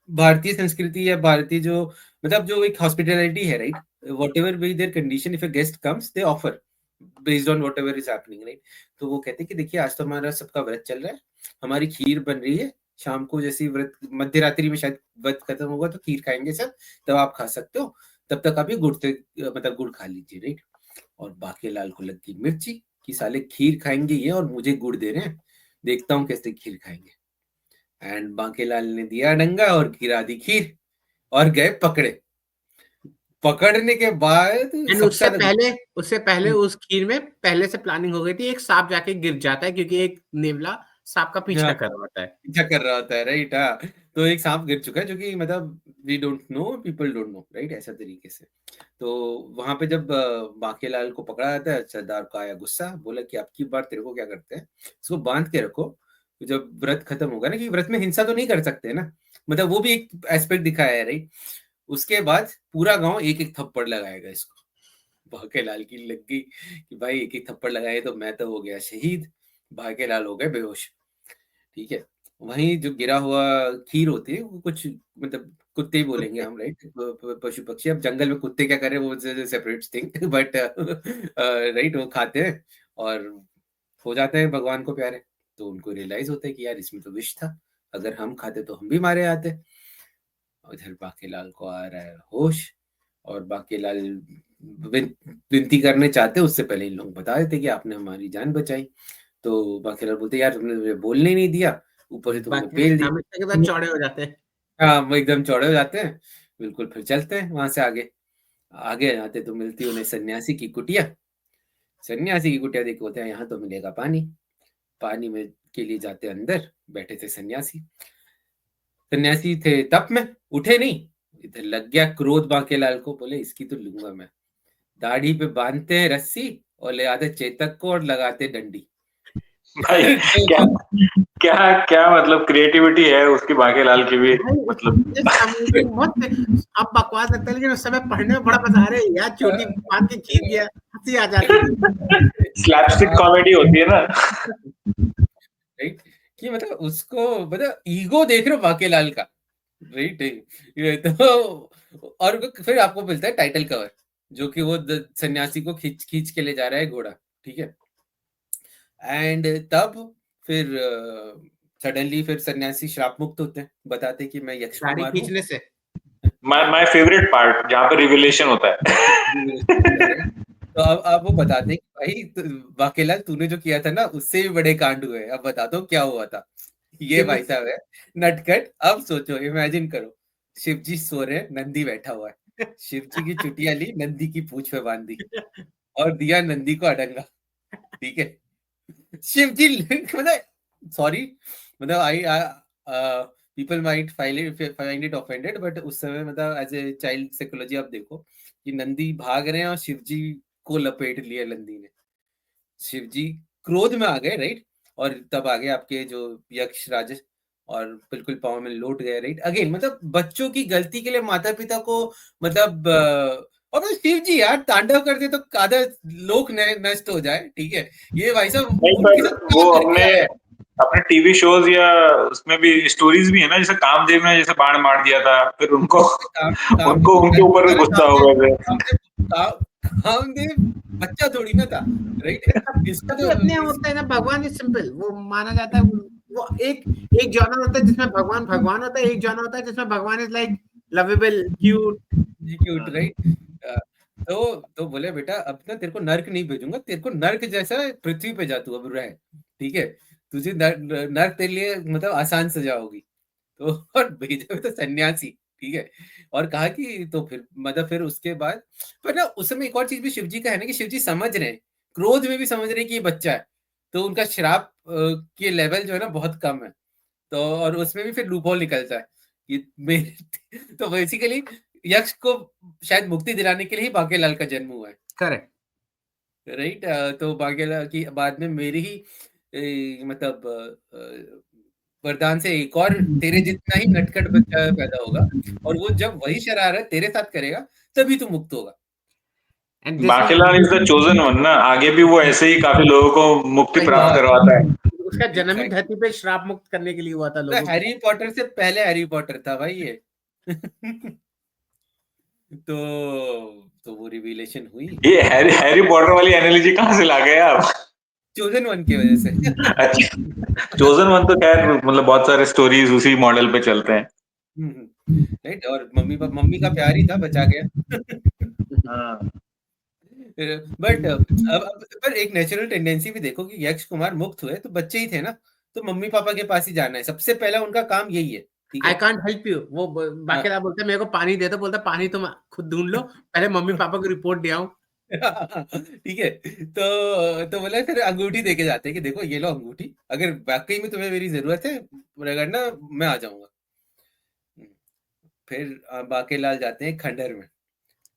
भारतीय संस्कृति या भारतीय जो मतलब जो एक हॉस्पिटैलिटी है, right, whatever be their condition, if a guest comes they offer based on whatever is happening, right। तो वो कहते हैं कि देखिए आज तो हमारा सबका व्रत चल रहा है, हमारी खीर बन रही है, शाम को जैसे व्रत मध्य रात्रि में शायद व्रत खत्म होगा तो खीर खाएंगे सब, तब आप खा सकते हो, तब तक आप ये गुड़ से मतलब गुड़ खा लीजिए, राइट। और बाकेलाल को लग गई मिर्ची कि साले खीर खाएंगे ये और मुझे गुड़ दे रहे हैं, देखता हूँ कैसे खीर खाएंगे। एंड बाकेलाल ने दिया डंगा और गिरा दी खीर, और गए पकड़ने के बाद उससे पहले उस खीर में पहले से प्लानिंग हो गई थी, एक सांप जाके गिर जाता है, क्योंकि एक नेवला सांप का पीछा कर रहा होता है, राइट। हाँ, तो एक सांप गिर चुका है, जो कि मतलब we don't know, people don't know, right, ऐसा तरीके से। तो वहां पे जब बाकेलाल को पकड़ा जाता है, सरदार का आया गुस्सा, बोला कि अब की बार तेरे को क्या करते हैं, इसको बांध के रखो, जब व्रत खत्म होगा ना, कि व्रत में हिंसा तो नहीं कर सकते ना, मतलब वो भी एक एस्पेक्ट दिखाया है, राइट। उसके बाद पूरा गांव एक एक थप्पड़ लगाएगा इसको, बाकेलाल की लग गई कि भाई एक एक थप्पड़ लगाए तो मैं तो हो गया शहीद, बाकेलाल हो गए बेहोश, ठीक है। वहीं जो गिरा हुआ खीर होती है, वो कुछ मतलब कुत्ते ही बोलेंगे हम, राइट, पशु पक्षी, अब जंगल में कुत्ते क्या करें, वो सेपरेट थिंग, बट राइट, वो खाते हैं और हो जाते हैं भगवान को प्यारे। तो उनको रियलाइज होता है कि यार इसमें तो विष था, अगर हम खाते तो हम भी मारे आते। उधर बाकेलाल को आ रहा है होश, और बाकेलाल विनती करने चाहते, उससे पहले इन लोग बता देते कि आपने हमारी जान बचाई। तो बाकेलाल बोलते यार तुमने बोलने नहीं दिया, ऊपर से तुमने पेल दिया, चौड़े हो जाते हैं। हाँ, वो एकदम चौड़े हो जाते हैं, बिल्कुल। फिर चलते हैं वहां से आगे आगे आते तो मिलती उन्हें सन्यासी की कुटिया। सन्यासी की कुटिया देख होते हैं यहाँ तो मिलेगा पानी, पानी में के लिए जाते अंदर, बैठे थे सन्यासी। सन्यासी थे तप में, उठे नहीं, इधर लग गया क्रोध बाकेलाल को, बोले इसकी तो लूंगा मैं। दाढ़ी पे बांधते हैं रस्सी और ले आते चेतक को और लगाते डंडी, भाई क्या क्या क्या मतलब क्रिएटिविटी है उसकी, बांकेलाल की भी, मतलब अब बकवास लगता है, लेकिन उस समय पढ़ने में बड़ा मजा आ रहा है यार, चोटी बांध के खींच गया, हंसी आ जाती थी। स्लैपस्टिक कॉमेडी होती है ना। राइट, कि मतलब उसको मतलब ईगो देख रहे हो बांकेलाल का, राइट। ये तो और फिर आपको मिलता है टाइटल कवर, जो कि वो सन्यासी को खींच खींच के ले जा रहा है घोड़ा, ठीक है। एंड तब फिर सडनली फिर सन्यासी श्राप मुक्त होते हैं, बताते कि मैं यक्ष गाड़ी कुमार हूँ। खींचने से माय फेवरेट पार्ट, जहाँ पे रिविलेशन होता है। तो अब वो बताते हैं कि भाई बांकेलाल तूने जो किया था ना, उससे भी बड़े कांड हुए, अब बता दो क्या हुआ था। ये भाई साहब है नटखट। अब सोचो, इमेजिन करो, शिव जी सो रहे हैं, नंदी बैठा हुआ है, शिव जी की चुटिया ली, नंदी की पूंछ पे बांध दी और दिया नंदी को अडंगा, ठीक है। शिव जी मतलब सॉरी, मतलब I people might find it offended, but उस समय मतलब एज ए चाइल्ड साइकोलॉजी आप देखो कि नंदी भाग रहे हैं और शिव जी को लपेट लिया नंदी ने। शिव जी क्रोध में आ गए, राइट, और तब आ गए आपके जो यक्ष राज, और बिल्कुल पाँव में लौट गए, राइट। अगेन मतलब बच्चों की गलती के लिए माता पिता को मतलब और फिर शिव जी यार तांडव करते तो आधा लोक नष्ट हो जाए, ठीक है। ये भाई साहब नहीं, उनके पर साथ क्या वो करके अपने आया है? अपने टीवी शोज या उसमें भी स्टोरीज भी है ना, जैसे कामदेव ने जैसे बाण मार दिया था, फिर उनको कामदेव उनको तो उनके ऊपर भी अरे गुस्सा हो गए थे। कामदेव बच्चा थोड़ी ना था, राइट। इसका सबके तो अपने होते हैं ना, भगवान इज सिंपल, वो माना जाता है। वो एक एक जॉनर होता है जिसमें भगवान भगवान होता है, एक जॉनर होता है जिसमें भगवान is like lovable, cute. Cute, right. तो बोले बेटा अब ना तेरे को नर्क नहीं भेजूंगा, तेरे को नर्क जैसा पृथ्वी पे जा तू अब रह, ठीक है। तुझे नर्क तेरे लिए मतलब आसान सजा होगी। तो और भेजा भी तो सन्यासी, ठीक है। और कहा कि तो फिर मतलब फिर उसके बाद, पर ना उस समय एक और चीज भी शिव जी का है ना, कि शिव जी समझ रहे हैं, क्रोध में भी समझ रहे हैं कि ये बच्चा है, तो उनका श्राप के लेवल जो है ना बहुत कम है। तो और उसमें भी फिर लूपहोल निकलता है कि तो बेसिकली यक्ष को शायद मुक्ति दिलाने के लिए ही बांकेलाल का जन्म हुआ है, करेक्ट। राइट। तो बांकेलाल की बाद में मेरी ही मतलब वरदान से एक और तेरे जितना ही नटखट बच्चा पैदा होगा, और वो जब वही शरारत तेरे साथ करेगा तभी तू मुक्त होगा। And this Bakilal is the chosen one ना, आगे भी वो ऐसे ही काफी लोगों को मुक्ति प्राप्त करवाता है। उसका जन्म ही एग्जैक्टली, धरती पे श्राप मुक्त करने के लिए हुआ था तो लोगों को। हैरी पॉटर से पहले हैरी पॉटर था भाई ये। तो वो रिवीलेशन हुई ये हैरी हैरी पॉटर वाली एनालॉजी कहाँ से ला गए आप? चोजन वन की वजह से। अच्छा, चोजन वन तो खैर मतलब बहुत सारे स्टोरीज उसी मॉडल पे चलते हैं। राइट, और मम्मी का प्यार ही था, बचा गया। हाँ। बट अब पर एक नेचुरल टेंडेंसी भी देखो कि यक्ष कुमार मुक्त हुए तो बच्चे ही थे ना, तो मम्मी पापा के पास ही जाना है, सबसे पहला उनका काम यही है, ठीक आई है। कांट हेल्प यू, वो हाँ। बाकीला बोलता है मेरे को पानी दे दो, बोलता पानी तुम खुद ढूंढ लो, पहले मम्मी पापा को रिपोर्ट दे आऊं। ठीक है। तो बोला फिर अंगूठी देके जाते हैं कि देखो ये लो अंगूठी, अगर वाकई में तुम्हें मेरी जरूरत है रगड़ना, मैं आ जाऊंगा। फिर बांकेलाल जाते हैं खंडर में।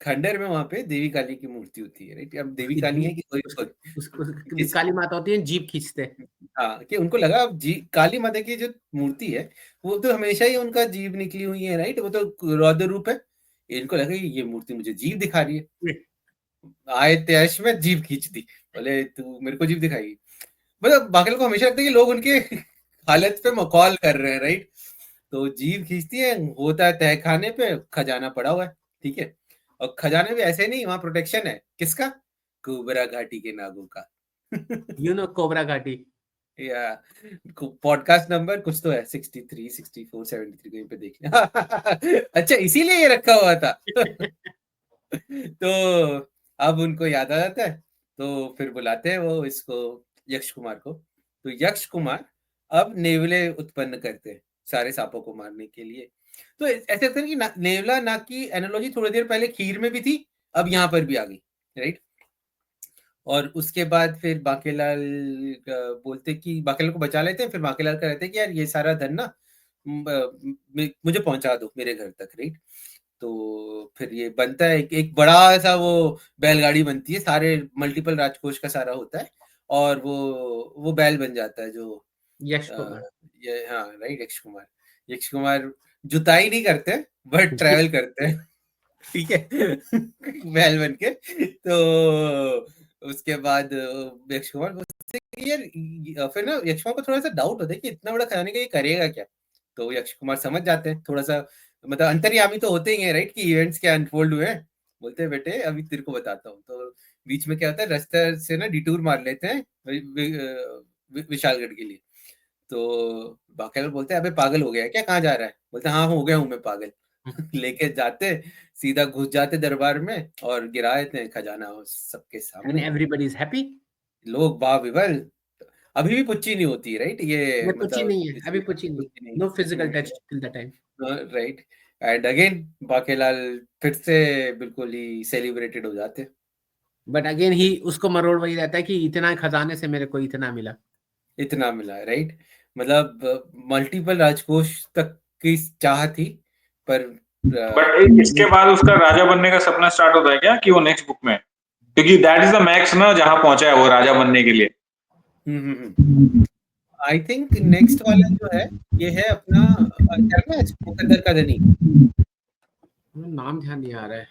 खंडर में वहां पे देवी काली की मूर्ति होती है, राइट। अब देवी काली है कि कोई उसको उसको किसी, काली माता होती है, जीप खींचते। हाँ, कि उनको लगा अब जी काली माता की जो मूर्ति है वो तो हमेशा ही उनका जीभ निकली हुई है, राइट, वो तो रौद्र रूप है। इनको लगा कि ये मूर्ति मुझे जीभ दिखा रही है, आए तैश में जीभ खींच दी। बोले तू मेरे को जीभ दिखाएगी। मतलब बाकी को हमेशा लगता है कि लोग उनके हालत पे मखौल कर रहे हैं, राइट। तो जीभ खींचती है, होता है तहखाने पे खजाना पड़ा हुआ है, ठीक है। और खजाने भी ऐसे नहीं, वहां प्रोटेक्शन है किसका, कोबरा घाटी के नागों का। यू नो कोबरा घाटी। या पॉडकास्ट नंबर कुछ तो है 63 64 73 कहीं पे देख लिया। अच्छा इसीलिए ये रखा हुआ था। तो अब उनको याद आ जाता है, तो फिर बुलाते हैं वो इसको यक्ष कुमार को। तो यक्ष कुमार अब नेवले उत्पन्न करते हैं सारे सांपों को मारने के लिए। तो ऐसे लगता है कि नेवला नाग की एनालॉजी थोड़ी देर पहले खीर में भी थी, अब यहाँ पर भी आ गई, राइट। और उसके बाद फिर बांकेलाल बोलते कि बांकेलाल को बचा लेते हैं, फिर बांकेलाल का रहते हैं कि यार ये सारा धन ना मुझे पहुंचा दो मेरे घर तक, राइट। तो फिर ये बनता है एक बड़ा सा वो बैलगाड़ी बनती है, सारे मल्टीपल राजकोष का सारा होता है, और वो बैल बन जाता है जो यश कुमार। ये हाँ राइट, यश कुमार जुताई नहीं करते बट ट्रैवल करते हैं, ठीक है बैल बन के। तो उसके बाद यश कुमार बोलते हैं कि यार, फिर ना यश कुमार को थोड़ा सा डाउट होता है कि इतना बड़ा खजाने का ये करेगा क्या। तो यश कुमार समझ जाते हैं थोड़ा सा, मतलब अंतर्यामी तो होते ही हैं राइट, कि इवेंट्स क्या अनफोल्ड हुए हैं। बोलते हैं बेटे अभी तेरे को बताता हूँ। तो बीच में क्या होता है, रास्ते से ना डिटूर मार लेते हैं विशालगढ़ के लिए। तो बाकेलाल बोलते हैं अबे पागल हो गया क्या, कहाँ जा रहा है। बोलते हाँ हो गया हूँ मैं पागल लेके जाते, सीधा घुस जाते दरबार में और गिरा देते हैं खजाना सबके एंड सामने। Everybody is happy. लोग वाह विवल। अभी भी पुच्ची नहीं होती राइट, ये कुछ ही मतलब नहीं है, अभी कुछ ही नहीं, no physical touch till the time. Right. And again Bakelal फिर से बिल्कुल ही सेलिब्रेटेड हो जाते। बट अगेन ही उसको मरोड़ वही रहता है कि इतना खजाने से मेरे को इतना मिला, इतना मिला राइट। मतलब मल्टीपल राजकोष तक की चाह थी, पर बट इसके बाद उसका राजा बनने का सपना स्टार्ट होता है क्या, कि वो नेक्स्ट बुक में, क्योंकि दैट इज द मैक्स ना जहां पहुंचा है वो राजा बनने के लिए। आई थिंक नेक्स्ट वाला जो है ये है अपना क्या नाम है, मुकद्दर का धनी। नाम ध्यान नहीं आ रहा है।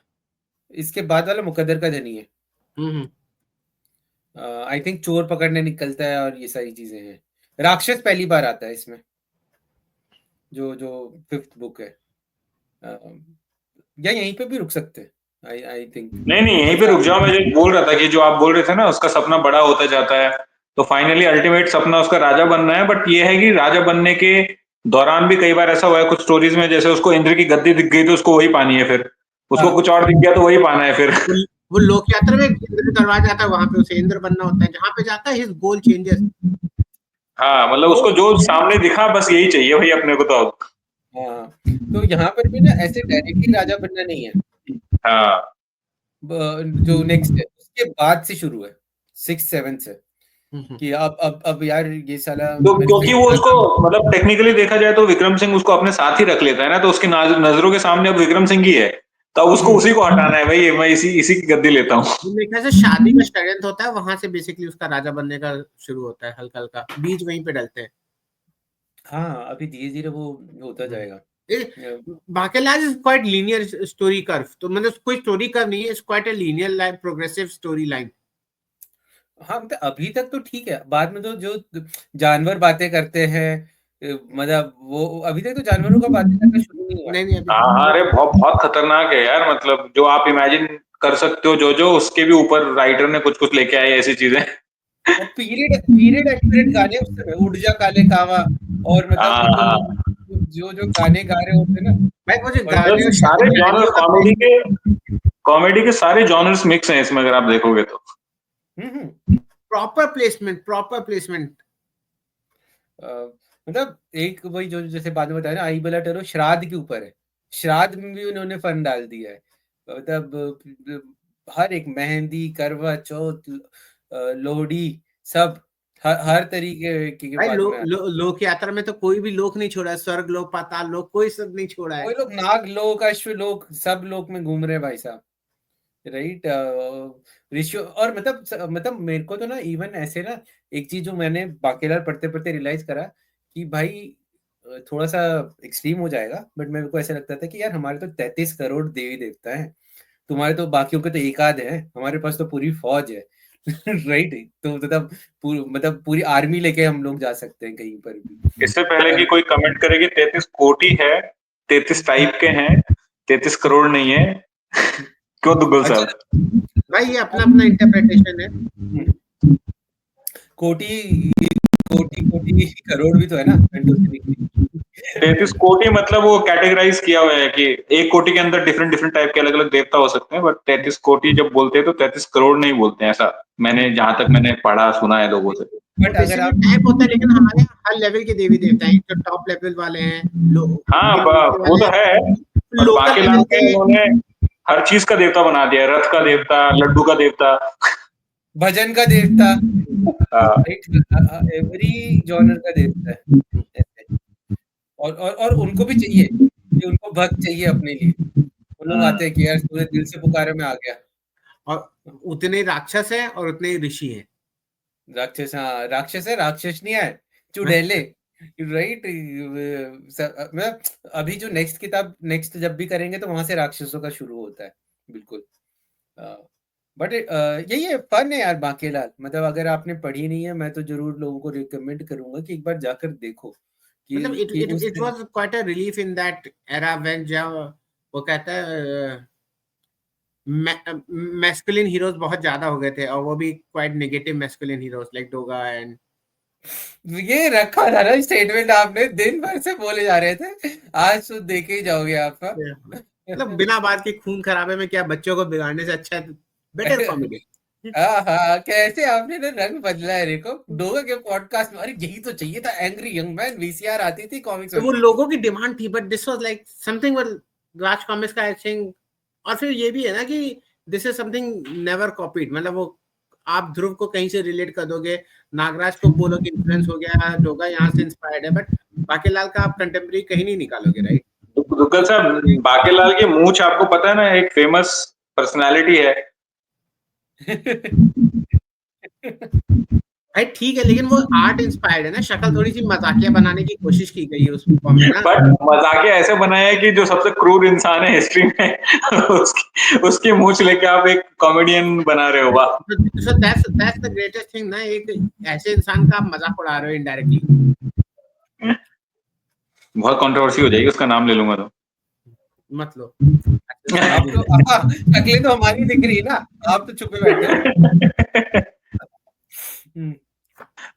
इसके बाद वाला मुकद्दर का धनी है। आई थिंक चोर पकड़ने निकलता है और ये सारी चीजें हैं। राक्षस पहली बार आता है इसमें, जो जो 5th बुक है। या यहीं पे भी रुक सकते हैं, आई थिंक। नहीं यहीं पे रुक जाओ, मैं जो बोल रहा था कि जो आप बोल रहे थे ना उसका सपना बड़ा होता जाता है, तो फाइनली अल्टीमेट सपना उसका राजा बनना है। बट ये है कि राजा बनने के दौरान भी कई बार ऐसा हुआ है कुछ स्टोरीज में, जैसे उसको इंद्र की गद्दी दिख गई तो उसको वही पानी है, फिर उसको कुछ और दिख गया तो वही पाना है फिर। वो लोक यात्रा में इंद्र दरबार जाता है, वहां पे उसे इंद्र बनना होता है, जहां पे जाता है हिज गोल चेंजेस। हाँ मतलब उसको जो सामने दिखा बस यही चाहिए भाई अपने को तो अब। हाँ, तो यहाँ पर भी ना ऐसे डायरेक्टली राजा बनना नहीं है। हाँ जो नेक्स्ट है उसके बाद से शुरू है 6-7 से, कि अब यार ये साला तो क्योंकि वो उसको मतलब टेक्निकली देखा जाए तो विक्रम सिंह उसको अपने साथ ही रख लेता है ना, तो उसकी नजरों के सामने अब विक्रम सिंह ही है, तो उसको उसी को हटाना है भाई, मैं इसी की गद्दी लेता हूँ। मेरे ख्याल से शादी का षड्यंत्र होता है, वहां से बेसिकली उसका राजा बनने का शुरू होता है, हल्का हल्का बीज वहीं पे डलते हैं। हाँ अभी धीरे धीरे वो होता जाएगा। Bakelal is quite linear story curve, तो मतलब कोई स्टोरी कर्व नहीं है, it's quite a linear line, progressive story line. हाँ मतलब अभी तक तो ठीक है, बाद में तो जो जानवर बातें करते हैं, मतलब वो अभी तक तो जानवरों का बातें करना शुरू नहीं हुआ। नहीं हाँ अरे बहुत बहुत खतरनाक है यार, मतलब जो आप इमेजिन कर सकते हो जो उसके भी ऊपर राइटर ने कुछ कुछ लेके आए ऐसी चीजें। और पीरियड एक्यूरेट गाने उस समय, उड़ जा काले कावा, और मतलब जो गाने गा रहे होते ना भाई, मुझे और गाने और सारे जॉनर कहानियों कॉमेडी के सारे जॉनर्स मिक्स हैं इसमें अगर आप देखोगे तो। Proper placement. मतलब एक वही जो जैसे बाद में बताया ना, आई बला टरो श्राद्ध के ऊपर है, श्राद्ध में भी उन्होंने फन डाल दिया है। मतलब हर एक मेहंदी, करवा चौथ, लोहड़ी, सब हर तरीके के भाई बाद में लोक यात्रा में तो कोई भी लोक नहीं छोड़ा है, स्वर्ग लोक, पाताल लोक, कोई सब नहीं छोड़ा है। कोई लोग नाग लोक, अश्व लोक, सब लोक में घूम रहे हैं भाई साहब, राइट। ऋषि और मतलब मेरे को तो ना इवन ऐसे ना, एक चीज जो मैंने बाकेलाल पढ़ते पढ़ते रियलाइज करा कि भाई थोड़ा सा एक्सट्रीम हो जाएगा, बट मेरे को ऐसा लगता था कि यार हमारे तो 33 करोड़ देवी देवता हैं, तुम्हारे तो बाकियों के तो एक आध है, हमारे पास तो पूरी फौज है राइट। तो मतलब पूरी आर्मी लेके हम लोग जा सकते हैं कहीं पर भी। इससे पहले कि कोई कमेंट करे कि 33 कोटी है, 33 टाइप के हैं, 33 करोड़ नहीं है। क्यों दुग्गल अच्छा साहब? भाई ये अपना अपना इंटरप्रिटेशन है। कोटी कोटी करोड़ भी तो है ना। 33 कोटि मतलब वो कैटेगराइज किया हुआ है कि एक कोटि के अंदर डिफरेंट टाइप के अलग अलग देवता हो सकते हैं, बट 33 कोटि जब बोलते हैं तो 33 करोड़ नहीं बोलते हैं, ऐसा मैंने जहां तक मैंने पढ़ा सुना है लोगों से। बट अगर आप टाइप होता है, लेकिन हमारे हर लेवल के देवी देवता हैं, जो टॉप लेवल वाले हैं हाँ वो तो है, पर लोकल बाकी लेवल के उन्होंने हर चीज का देवता बना दिया, रथ का देवता, लड्डू का देवता, भजन का देवता, हाँ। एवरी जॉनर का देवता है ऐसे। और उनको भी चाहिए कि उनको भक्त चाहिए अपने लिए, वो लोग आते हैं कि यार तूने दिल से पुकारा मैं आ गया। और उतने राक्षस हैं और उतने ऋषि हैं। राक्षस, हाँ राक्षस है, राक्षस नहीं है, चुड़ैले, राइट। मैं अभी जो नेक्स्ट किताब नेक्स्ट जब भी करेंगे तो वहां से राक्षसों का शुरू होता है, बिल्कुल। बट यही है, फन है यार बांकेलाल। मतलब अगर आपने पढ़ी नहीं है, मैं तो जरूर लोगों को रिकमेंड करूंगा कि एक बार जाकर देखो मतलब कि उस it was quite a relief in that era when जब वो कहता है मैस्कुलिन हीरोज बहुत ज्यादा हो गए थे, और वो भी quite negative masculine heroes like Doga and ये रखा था ना स्टेटमेंट, आपने दिन भर से बोले जा रहे थे, आज तो देखे ही जाओगे आप। मतलब बिना बात के खून खराबे में क्या, बच्चों को बिगाड़ने से अच्छा है बेटर कॉमेडी। हाँ, कैसे आपने ना रंग बदला है। देखो डोगा के पॉडकास्ट में, अरे यही तो चाहिए था, एंग्री यंग मैन वीसीआर आती थी कॉमिक्स तो में। वो लोगों की डिमांड थी, but this was like something were Raj comics का आई थिंक। और फिर ये भी है ना कि this is something never copied. मतलब वो आप ध्रुव को कहीं से रिलेट कर दोगे, नागराज को बोलोगे इन्फ्लुएंस हो गया, डोगा यहाँ से इंस्पायर्ड है, बट बाकीलाल का आप कंटेम्प्रेरी कहीं नहीं निकालोगे, राइट? दुग्गल साहब, बाकेलाल की मूंछ आपको पता है ना, एक फेमस पर्सनालिटी है। भाई ठीक है, लेकिन वो आर्ट इंस्पायर्ड है ना, शक्ल थोड़ी सी मजाकिया बनाने की कोशिश की गई है उस फॉर्म में ना। बट मजाकिया ऐसे बनाया है कि जो सबसे क्रूर इंसान है हिस्ट्री में उसकी मूंछ लेके आप एक कॉमेडियन बना रहे हो। वाह! So that's the greatest thing ना, एक ऐसे इंसान का आप मजाक उड़ा रहे हो इनडायरेक्टली। बहुत कंट्रोवर्सी हो जाएगी, उसका नाम ले लूंगा तो। मत लो। आप तो शक्लें तो हमारी दिख रही है ना, आप तो छुपे बैठे हो।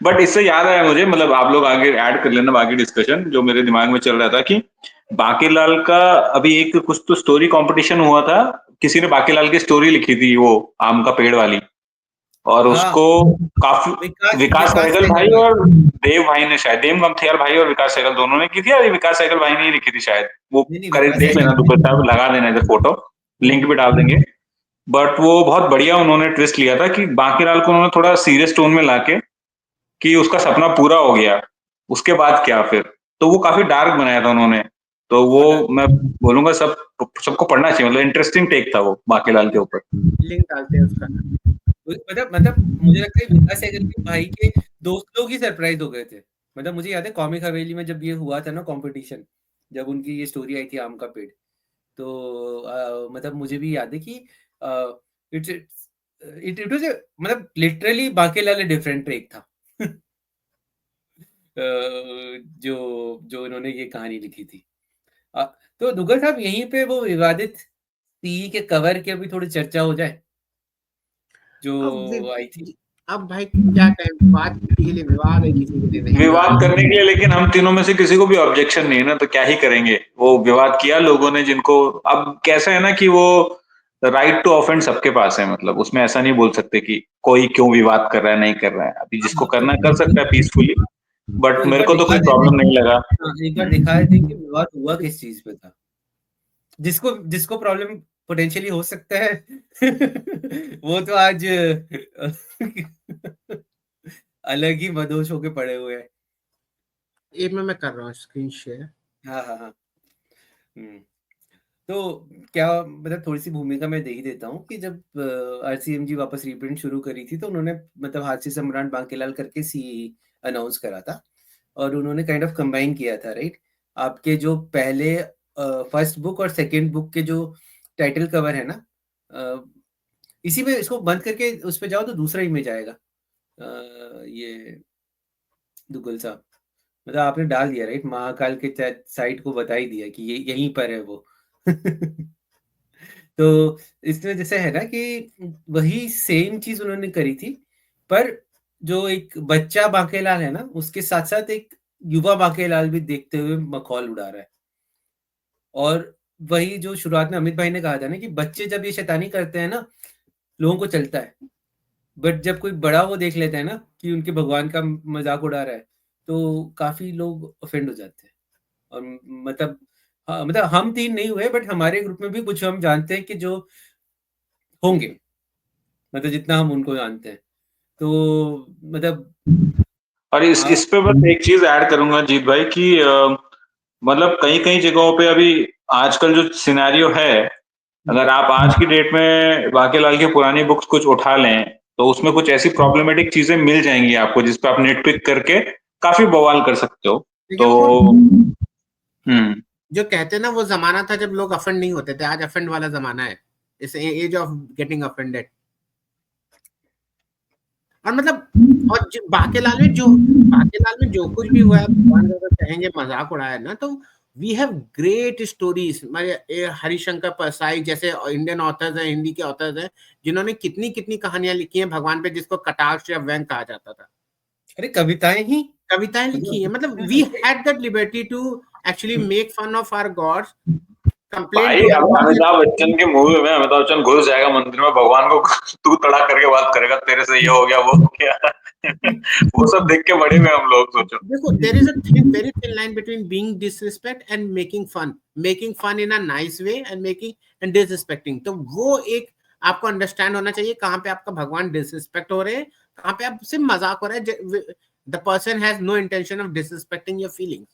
बट इससे याद आया मुझे, मतलब आप लोग आगे ऐड कर लेना बाकी डिस्कशन, जो मेरे दिमाग में चल रहा था कि बाकीलाल का अभी एक कुछ तो स्टोरी कंपटीशन हुआ था, किसी ने बाकीलाल की स्टोरी लिखी थी, वो आम का पेड़ वाली, और उसको काफी विकास सहगल भाई और देव भाई ने, शायद देव गमथियार भाई और विकास सहगल दोनों ने की थी, या विकास सहगल भाई ने ही लिखी थी शायद। वो देख लेना, दुग्गल साहब लगा देना इधर फोटो, लिंक भी डाल देंगे। बट वो बहुत बढ़िया उन्होंने ट्विस्ट लिया था कि बाकीलाल को उन्होंने थोड़ा सीरियस टोन में लाके कि उसका सपना पूरा हो गया, उसके बाद क्या फिर, तो वो काफी डार्क बनाया था उन्होंने। तो वो मैं बोलूंगा सबको पढ़ना चाहिए, मतलब इंटरेस्टिंग टेक था वो बाकीलाल के ऊपर। लिंक डालते हैं उसका। मतलब मुझे लगता है विकास सहगल के भाई के दोस्त लोग ही सरप्राइज हो गए थे। मतलब मुझे याद है कॉमिक हवेली में जब ये हुआ था ना कंपटीशन, जब उनकी ये स्टोरी आई थी आम का पेड़, तो मतलब मुझे भी याद है कि इट्स इट वाज मतलब लिटरली बाकीलाल डिफरेंट ट्रेक था। जो जो इन्होंने ये कहानी लिखी थी। तो दुग्गल साहब, यहीं पे वो विवादित सी के कवर की अभी थोड़ी चर्चा हो जाए जो आई थी। अब भाई क्या कहें, बात किसी के लिए विवाद है, किसी के लिए नहीं। विवाद करने के लिए लेकिन हम तीनों में से किसी को भी ऑब्जेक्शन नहीं है ना, तो क्या ही करेंगे। वो विवाद किया लोगों ने, जिनको अब कैसा है ना कि वो राइट टू ऑफेंड सबके पास है, मतलब उसमें ऐसा नहीं बोल सकते कि कोई क्यों विवाद कर रहा है, नहीं कर रहा है। अभी जिसको करना है कर सकता है पीसफुली, बट मेरे को तो कोई प्रॉब्लम नहीं लगा। एक बार दिखा देते कि विवाद हुआ किस चीज पे था, जिसको जिसको प्रॉब्लम पोटेंशियली हो सकता है। वो तो आज अलग ही मदोश होके पड़े हुए हैं। एक में मैं कर रहा हूँ स्क्रीन शेयर। हाँ। तो क्या मतलब थोड़ी सी भूमिका मैं दे ही देता हूँ कि जब आरसीएमजी वापस रीप्रिंट शुरू करी थी, तो उन्होंने मतलब हास्य सम्राट बांकीलाल करके सी अनाउंस करा था, और उन्होंने काइंड ऑफ कंबाइन किया था, राइट। आपके जो पहले फर्स्ट बुक और सेकंड बुक के जो टाइटल कवर है ना, इसी में इसको बंद करके उस पे जाओ तो दूसरा इमेज आएगा। ये दुग्गल साहब, मतलब आपने डाल दिया राइट, महाकाल के साइट को बता ही दिया कि ये यहीं पर है वो। तो इसमें जैसे है ना कि वही सेम चीज उन्होंने करी थी, पर जो एक बच्चा बांकेलाल है ना, उसके साथ साथ एक युवा बांकेलाल भी देखते हुए मखौल उड़ा रहा है। और वही जो शुरुआत में अमित भाई ने कहा था ना कि बच्चे जब ये शैतानी करते हैं ना, लोगों को चलता है, बट जब कोई बड़ा वो देख लेता है ना कि उनके भगवान का मजाक उड़ा रहा है, तो काफी लोग ऑफेंड हो जाते हैं। और मतलब हाँ, मतलब हम तीन नहीं हुए, बट हमारे ग्रुप में भी कुछ हम जानते हैं कि जो होंगे, मतलब जितना हम उनको जानते हैं, तो मतलब और इस पे बस एक चीज ऐड करूंगा जीत भाई कि मतलब कई कई जगहों पे अभी आजकल जो सिनेरियो है, अगर आप आज की डेट में बाकीलाल की पुरानी बुक्स कुछ उठा लें तो उसमें कुछ ऐसी प्रॉब्लमेटिक चीजें मिल जाएंगी आपको जिसपे आप नेट पिक करके काफी बवाल कर सकते हो। तो जो कहते हैं ना, वो जमाना था जब लोग अफेंड नहीं होते थे, आज अफेंड वाला जमाना है, इस एज ऑफ गेटिंग अफेंडेड। और मतलब और बाकेलाल में जो कुछ भी हुआ है, भगवान अगर कहेंगे मजाक उड़ाया ना, तो we have great stories. Harishankar Parsai जैसे इंडियन ऑथर्स हैं, हिंदी के ऑथर्स हैं, जिन्होंने कितनी कितनी कहानियां लिखी हैं भगवान पे, जिसको कटाक्ष या व्यंग कहा जाता था। अरे कविताएं लिखी है, मतलब we had that liberty to actually make fun of our gods, complain भाई टू अब अमिताभ बच्चन की मूवी में अमिताभ बच्चन घुस जाएगा मंदिर में, भगवान को तू तड़ाक करके बात करेगा, तेरे से ये हो गया वो हो गया वो सब देख के बड़े हुए हम लोग, सोचो। देखो, there is a thin, very thin line between being disrespect and making fun in a nice way and disrespecting। तो वो एक आपको अंडरस्टैंड होना चाहिए कहाँ पे आपका भगवान डिसरिस्पेक्ट हो रहे हैं, कहाँ पे आप सिर्फ मजाक हो रहा है। The person has no intention of disrespecting your feelings.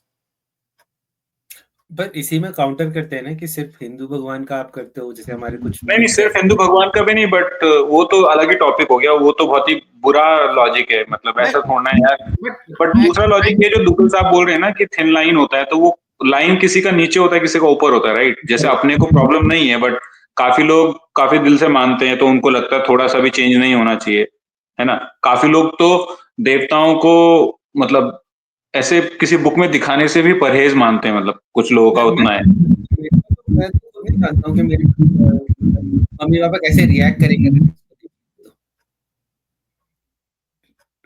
पर इसी में काउंटर करते हैं ना कि सिर्फ हिंदू भगवान का आप करते हो, जैसे हमारे कुछ नहीं सिर्फ हिंदू भगवान का भी नहीं, बट वो तो अलग ही टॉपिक हो गया, वो तो बहुत ही बुरा लॉजिक है, मतलब ऐसा थोड़ा है यार। बट दूसरा लॉजिक ये जो दुग्गल साहब बोल रहे हैं ना कि थिन लाइन होता है, तो वो लाइन किसी का नीचे होता है, किसी का ऊपर होता है, राइट? जैसे अपने को प्रॉब्लम नहीं है, बट काफी लोग काफी दिल से मानते हैं, तो उनको लगता है थोड़ा सा भी चेंज नहीं होना चाहिए, है ना? काफी लोग तो देवताओं को मतलब ऐसे किसी बुक में दिखाने से भी परहेज मानते हैं, मतलब कुछ लोगों का उतना है। मैं तो नहीं जानता हूँ कि मेरे मम्मी पापा कैसे रिएक्ट करेंगे,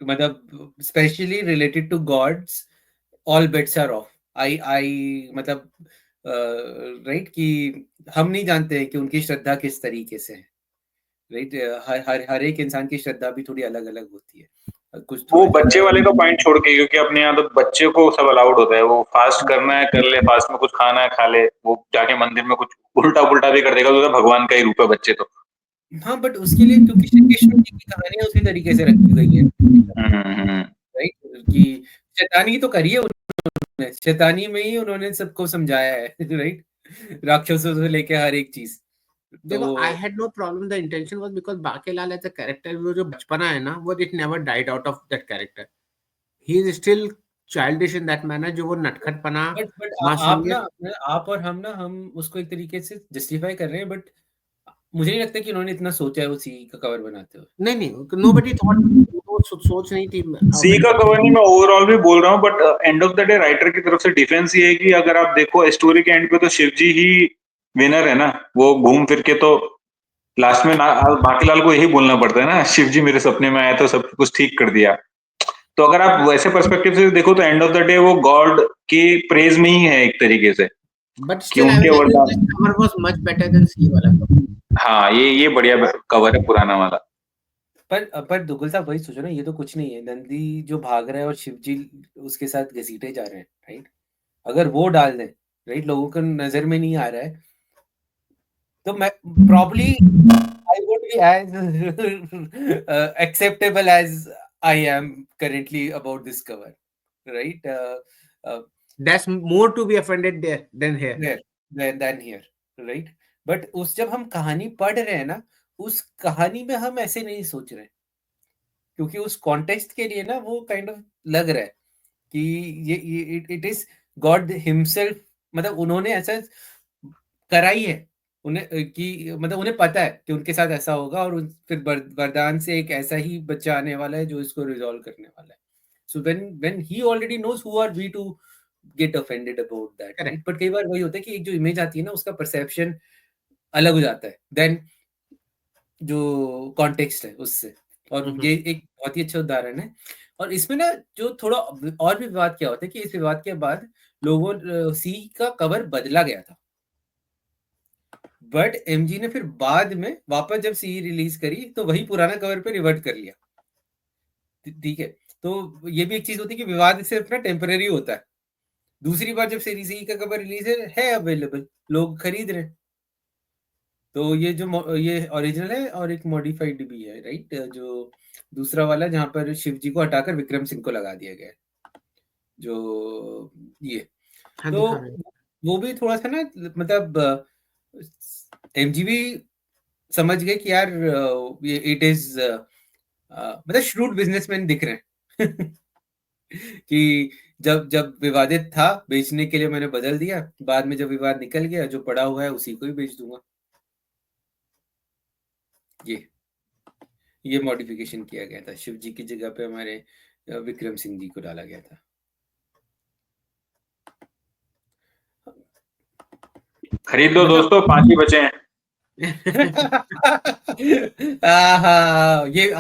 मतलब specially related to gods, all bets are off. I मतलब राइट कि हम नहीं जानते हैं कि उनकी श्रद्धा किस तरीके से है, राइट? हर एक इंसान की श्रद्धा भी थोड़ी अलग अलग होती है। कुछ वो बच्चे वाले का पॉइंट छोड़ के, क्योंकि अपने यहाँ तो बच्चे को सब अलाउड होता है, वो फास्ट करना है कर ले, फास्ट में कुछ खाना है खा ले, वो जाके मंदिर में कुछ उल्टा पुल्टा भी कर देगा तो भगवान का ही रूप है बच्चे तो। हाँ, बट उसके लिए क्योंकि श्री कृष्ण जी की कहानियां उसी तरीके से रखी गई है, राइट? कि शैतानी तो करी है उन्होंने, शैतानी में ही उन्होंने सबको समझाया है, राइट? राक्षसों से लेके हर एक चीज। देखो, I had no problem, the intention was because Bakelal as a character, वो जो बचपना है ना, वो it never died out of that character. He is still childish in that manner, जो वो नटखटपना, बट मासूमियत। आप और हम उसको एक तरीके से जस्टिफाई कर रहे हैं, बट मुझे नहीं लगता कि उन्होंने इतना सोचा है वो सी का कवर बनाते हुए। नहीं, नोबडी थॉट, वो सोच नहीं थी। सी का कवर नहीं, मैं ओवरऑल भी बोल रहा हूँ, but end of the day writer की तरफ से डिफेंस ये है कि अगर आप देखो स्टोरी के एंड पे तो शिव जी ही विनर है ना, वो घूम फिर के तो लास्ट में बाकीलाल को यही बोलना पड़ता है ना, शिव जी मेरे सपने में आया तो सब कुछ ठीक कर दिया। तो अगर आप वैसे पर्सपेक्टिव से देखो तो एंड ऑफ द डे वो गॉड की प्रेज में ही है एक तरीके से, बट कि स्टिल आई उनके विल एग्री, वरदान। This cover was much better than C वाला कवर। हाँ, ये बढ़िया कवर है पुराना वाला। पर दुग्गल साहब वही सोचो ना, ये तो कुछ नहीं है, नंदी जो भाग रहा है और शिव जी उसके साथ घसीटे जा रहे हैं, राइट? अगर वो डाल दें, राइट, लोगों को नजर में नहीं आ रहा है, तो मैं probably I would be as acceptable as I am currently about this cover, right? That's more to be offended there than here. Than here, right? But उस जब हम कहानी पढ़ रहे हैं ना, उस कहानी में हम ऐसे नहीं सोच रहे, क्योंकि उस कॉन्टेक्स्ट के लिए ना वो काइंड ऑफ लग रहा है कि ये इट इज गॉड हिमसेल्फ, मतलब उन्होंने ऐसा कराई है उन्हें कि मतलब उन्हें पता है कि उनके साथ ऐसा होगा, और फिर वरदान से एक ऐसा ही बच्चा आने वाला है जो इसको रिजॉल्व करने वाला है। So when he already knows who are we to get offended about that, right? But कई बार वही होता है कि एक जो इमेज आती है ना, उसका परसेप्शन अलग हो जाता है देन जो कॉन्टेक्स्ट है उससे, और ये एक बहुत ही अच्छा उदाहरण है। और इसमें ना जो थोड़ा और भी विवाद क्या होता है कि इस विवाद के बाद लोगों सी का कवर बदला गया था, बट एमजी ने फिर बाद में वापस जब सी रिलीज करी तो वही पुराना कवर पे रिवर्ट कर लिया, ठीक है? तो ये भी एक चीज होती है कि विवाद सिर्फ ना टेम्पररी होता है। दूसरी बार जब सीरीज सी का कवर रिलीज है अवेलेबल, लोग खरीद रहे हैं, तो ये जो ये ओरिजिनल है और एक मॉडिफाइड भी है, राइट? जो दूसरा वाला जहां पर शिव जी को हटाकर विक्रम सिंह को लगा दिया गया है, जो ये, तो वो भी थोड़ा सा ना, मतलब एमजीबी समझ गए कि यार इट इज मतलब श्रूड बिजनेसमैन दिख रहे हैं कि जब विवादित था बेचने के लिए मैंने बदल दिया, बाद में जब विवाद निकल गया जो पड़ा हुआ है उसी को ही बेच दूंगा। ये मॉडिफिकेशन किया गया था, शिव जी की जगह पे हमारे विक्रम सिंह जी को डाला गया था। खरीद लो दोस्तों, 5 ही बचे हैं। ये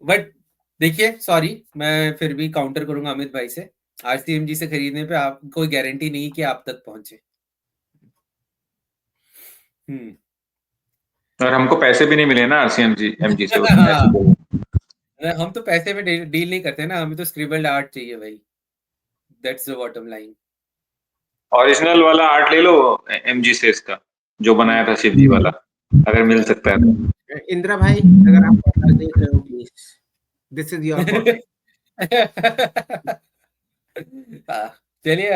बट देखिए, सॉरी मैं फिर भी काउंटर करूंगा अमित भाई से, RCMG से खरीदने पे आप कोई गारंटी नहीं कि आप तक पहुंचे। और हमको पैसे भी नहीं मिले ना RCMG से। हम तो पैसे में डील नहीं करते ना, हमें तो स्क्रिबल्ड आर्ट चाहिए भाई, that's the bottom line. Original वाला आर्ट ले लो MG से, इसका जो बनाया था शिव जी वाला, अगर मिल सकता है तो। इंदिरा भाई अगर आप पॉडकास्ट देख रहे हो please, this is your podcast. चलिए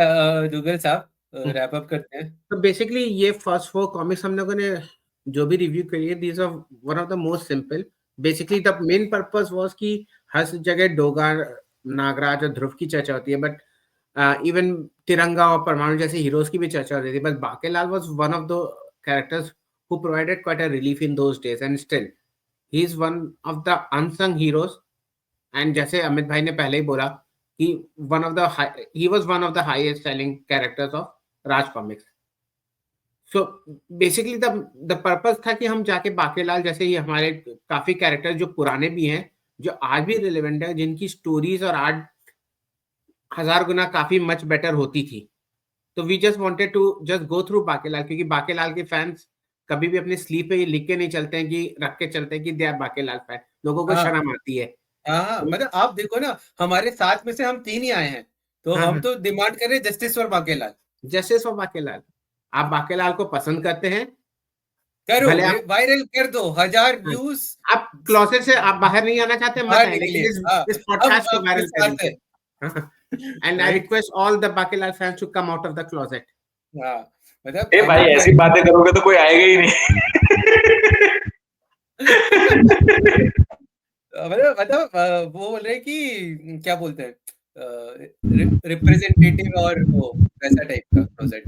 दुग्गल साहब रैप अप करते हैं। तो बेसिकली ये फर्स्ट 4 कॉमिक्स हम लोगों ने जो भी रिव्यू करी है, these are one of the most simple. Basically the main purpose was कि हर जगह डोगा, नागराज और ध्रुव की चर्चा होती है, बट इवन तिरंगा और परमाणु जैसे हीरोज की भी चर्चा होती थी, but Bakelal was one of the characters who provided quite a relief in those days and still he is one of the unsung heroes. And जैसे अमित भाई ने पहले ही बोला कि he was one of the highest selling characters of Raj comics. So basically the purpose था कि हम जाके बाकेलाल जैसे ही हमारे काफी कैरेक्टर जो पुराने भी हैं, जो आज भी रिलेवेंट है, जिनकी स्टोरीज और आर्ट 1000 गुना काफी मच बेटर होती थी, तो we just wanted to just go through Bakelal, क्योंकि बाकेलाल के फैंस कभी भी अपने स्लीव पे लिख के नहीं चलते हैं कि रख के चलते हैं कि दे आर बाकेलाल फैन, लोगों को शर्म आती है। मतलब आप देखो ना, हमारे साथ में से हम 3 ही आए हैं, तो हम तो डिमांड कर रहे हैं justice for Bakelal, justice for Bakelal. आप बाकेलाल को पसंद करते हैं, करो वायरल कर दो, 1000 व्यूज। आप क्लोजेट से आप बाहर नहीं आना चाहते मत आए, लेकिन इस पॉडकास्ट को वायरल कर दीजिए। And I request all the Bakelal fans to come out of the closet. मतलब ए भाई ऐसी बातें करोगे तो कोई आएगा ही नहीं। मतलब वो बोल रहे कि क्या बोलते हैं, रिप्रेजेंटेटिव और वो वैसा टाइप का क्लोजेट।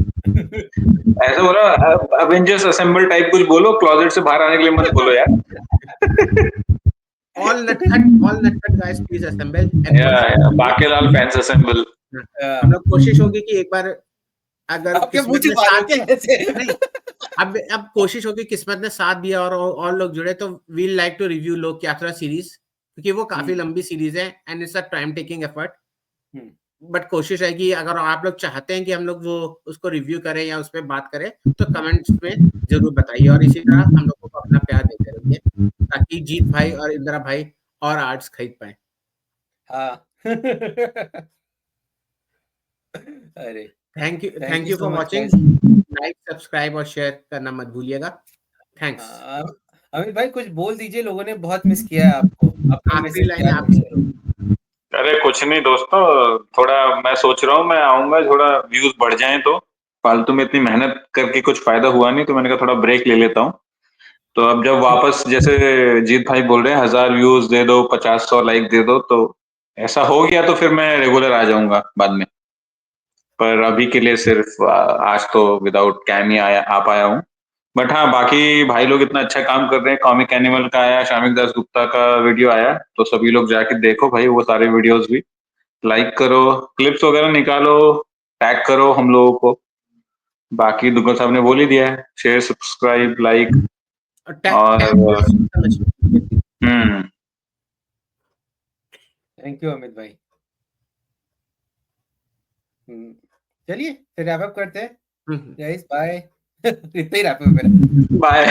ऐसा बोलो, अवेंजर्स असेंबल टाइप कुछ बोलो, क्लोजेट से बाहर आने के लिए मत बोलो यार। All nutcut guys please assemble and Bakelal fans assemble. हम लोग कोशिश होगी कि एक बार अगर किस्मत ने साथ नहीं, अब कोशिश होगी किस्मत ने साथ दिया और लोग जुड़े तो वील लाइक टू रिव्यू लोक यात्रा सीरीज, क्योंकि वो काफी लंबी सीरीज है and it's a time taking effort. But कोशिश है कि अगर आप लोग चाहते हैं कि हम लोग वो उसको रिव्यू करें या उस पर बात करें तो कमेंट्स में जरूर बताइए, और इसी तरह हम लोगों को अपना प्यार देते रहिए ताकि जीत भाई और इंदिरा भाई और आर्ट्स खरीद पाए। अरे thank you for watching. Like subscribe और शेयर करना मत भूलिएगा। थैंक्स। अमित भाई कुछ बोल दीजिए, लोगों ने बहुत मिस किया है आपको। आखिरी लाइन आपकी। अरे कुछ नहीं दोस्तों, थोड़ा मैं सोच रहा हूँ मैं आऊंगा, थोड़ा व्यूज बढ़ जाएं, तो फालतू में इतनी मेहनत करके कुछ फायदा हुआ नहीं, तो मैंने कहा थोड़ा ब्रेक ले लेता हूँ। तो अब जब वापस जैसे जीत भाई बोल रहे हैं 1000 व्यूज दे दो, 50-100 लाइक दे दो, तो ऐसा हो गया तो फिर मैं रेगुलर आ जाऊंगा बाद में। पर अभी के लिए सिर्फ आज तो विदाउट कैम ही आ पाया हूँ। बट हाँ, बाकी भाई लोग इतना अच्छा काम कर रहे हैं। कॉमिक एनिमल का आया, शामिक दास गुप्ता का वीडियो आया, तो सभी लोग जाके देखो भाई वो सारे वीडियोस भी, लाइक करो, क्लिप्स वगैरह निकालो, टैग करो हम लोगों को। बाकी दुग्गल साहब ने बोल ही दिया है, शेयर सब्सक्राइब लाइक और थैंक यू अमित भाई। चलिए फिर रैप अप करते हैं गाइस, बाय। इतना ही रैप अप है, बाय।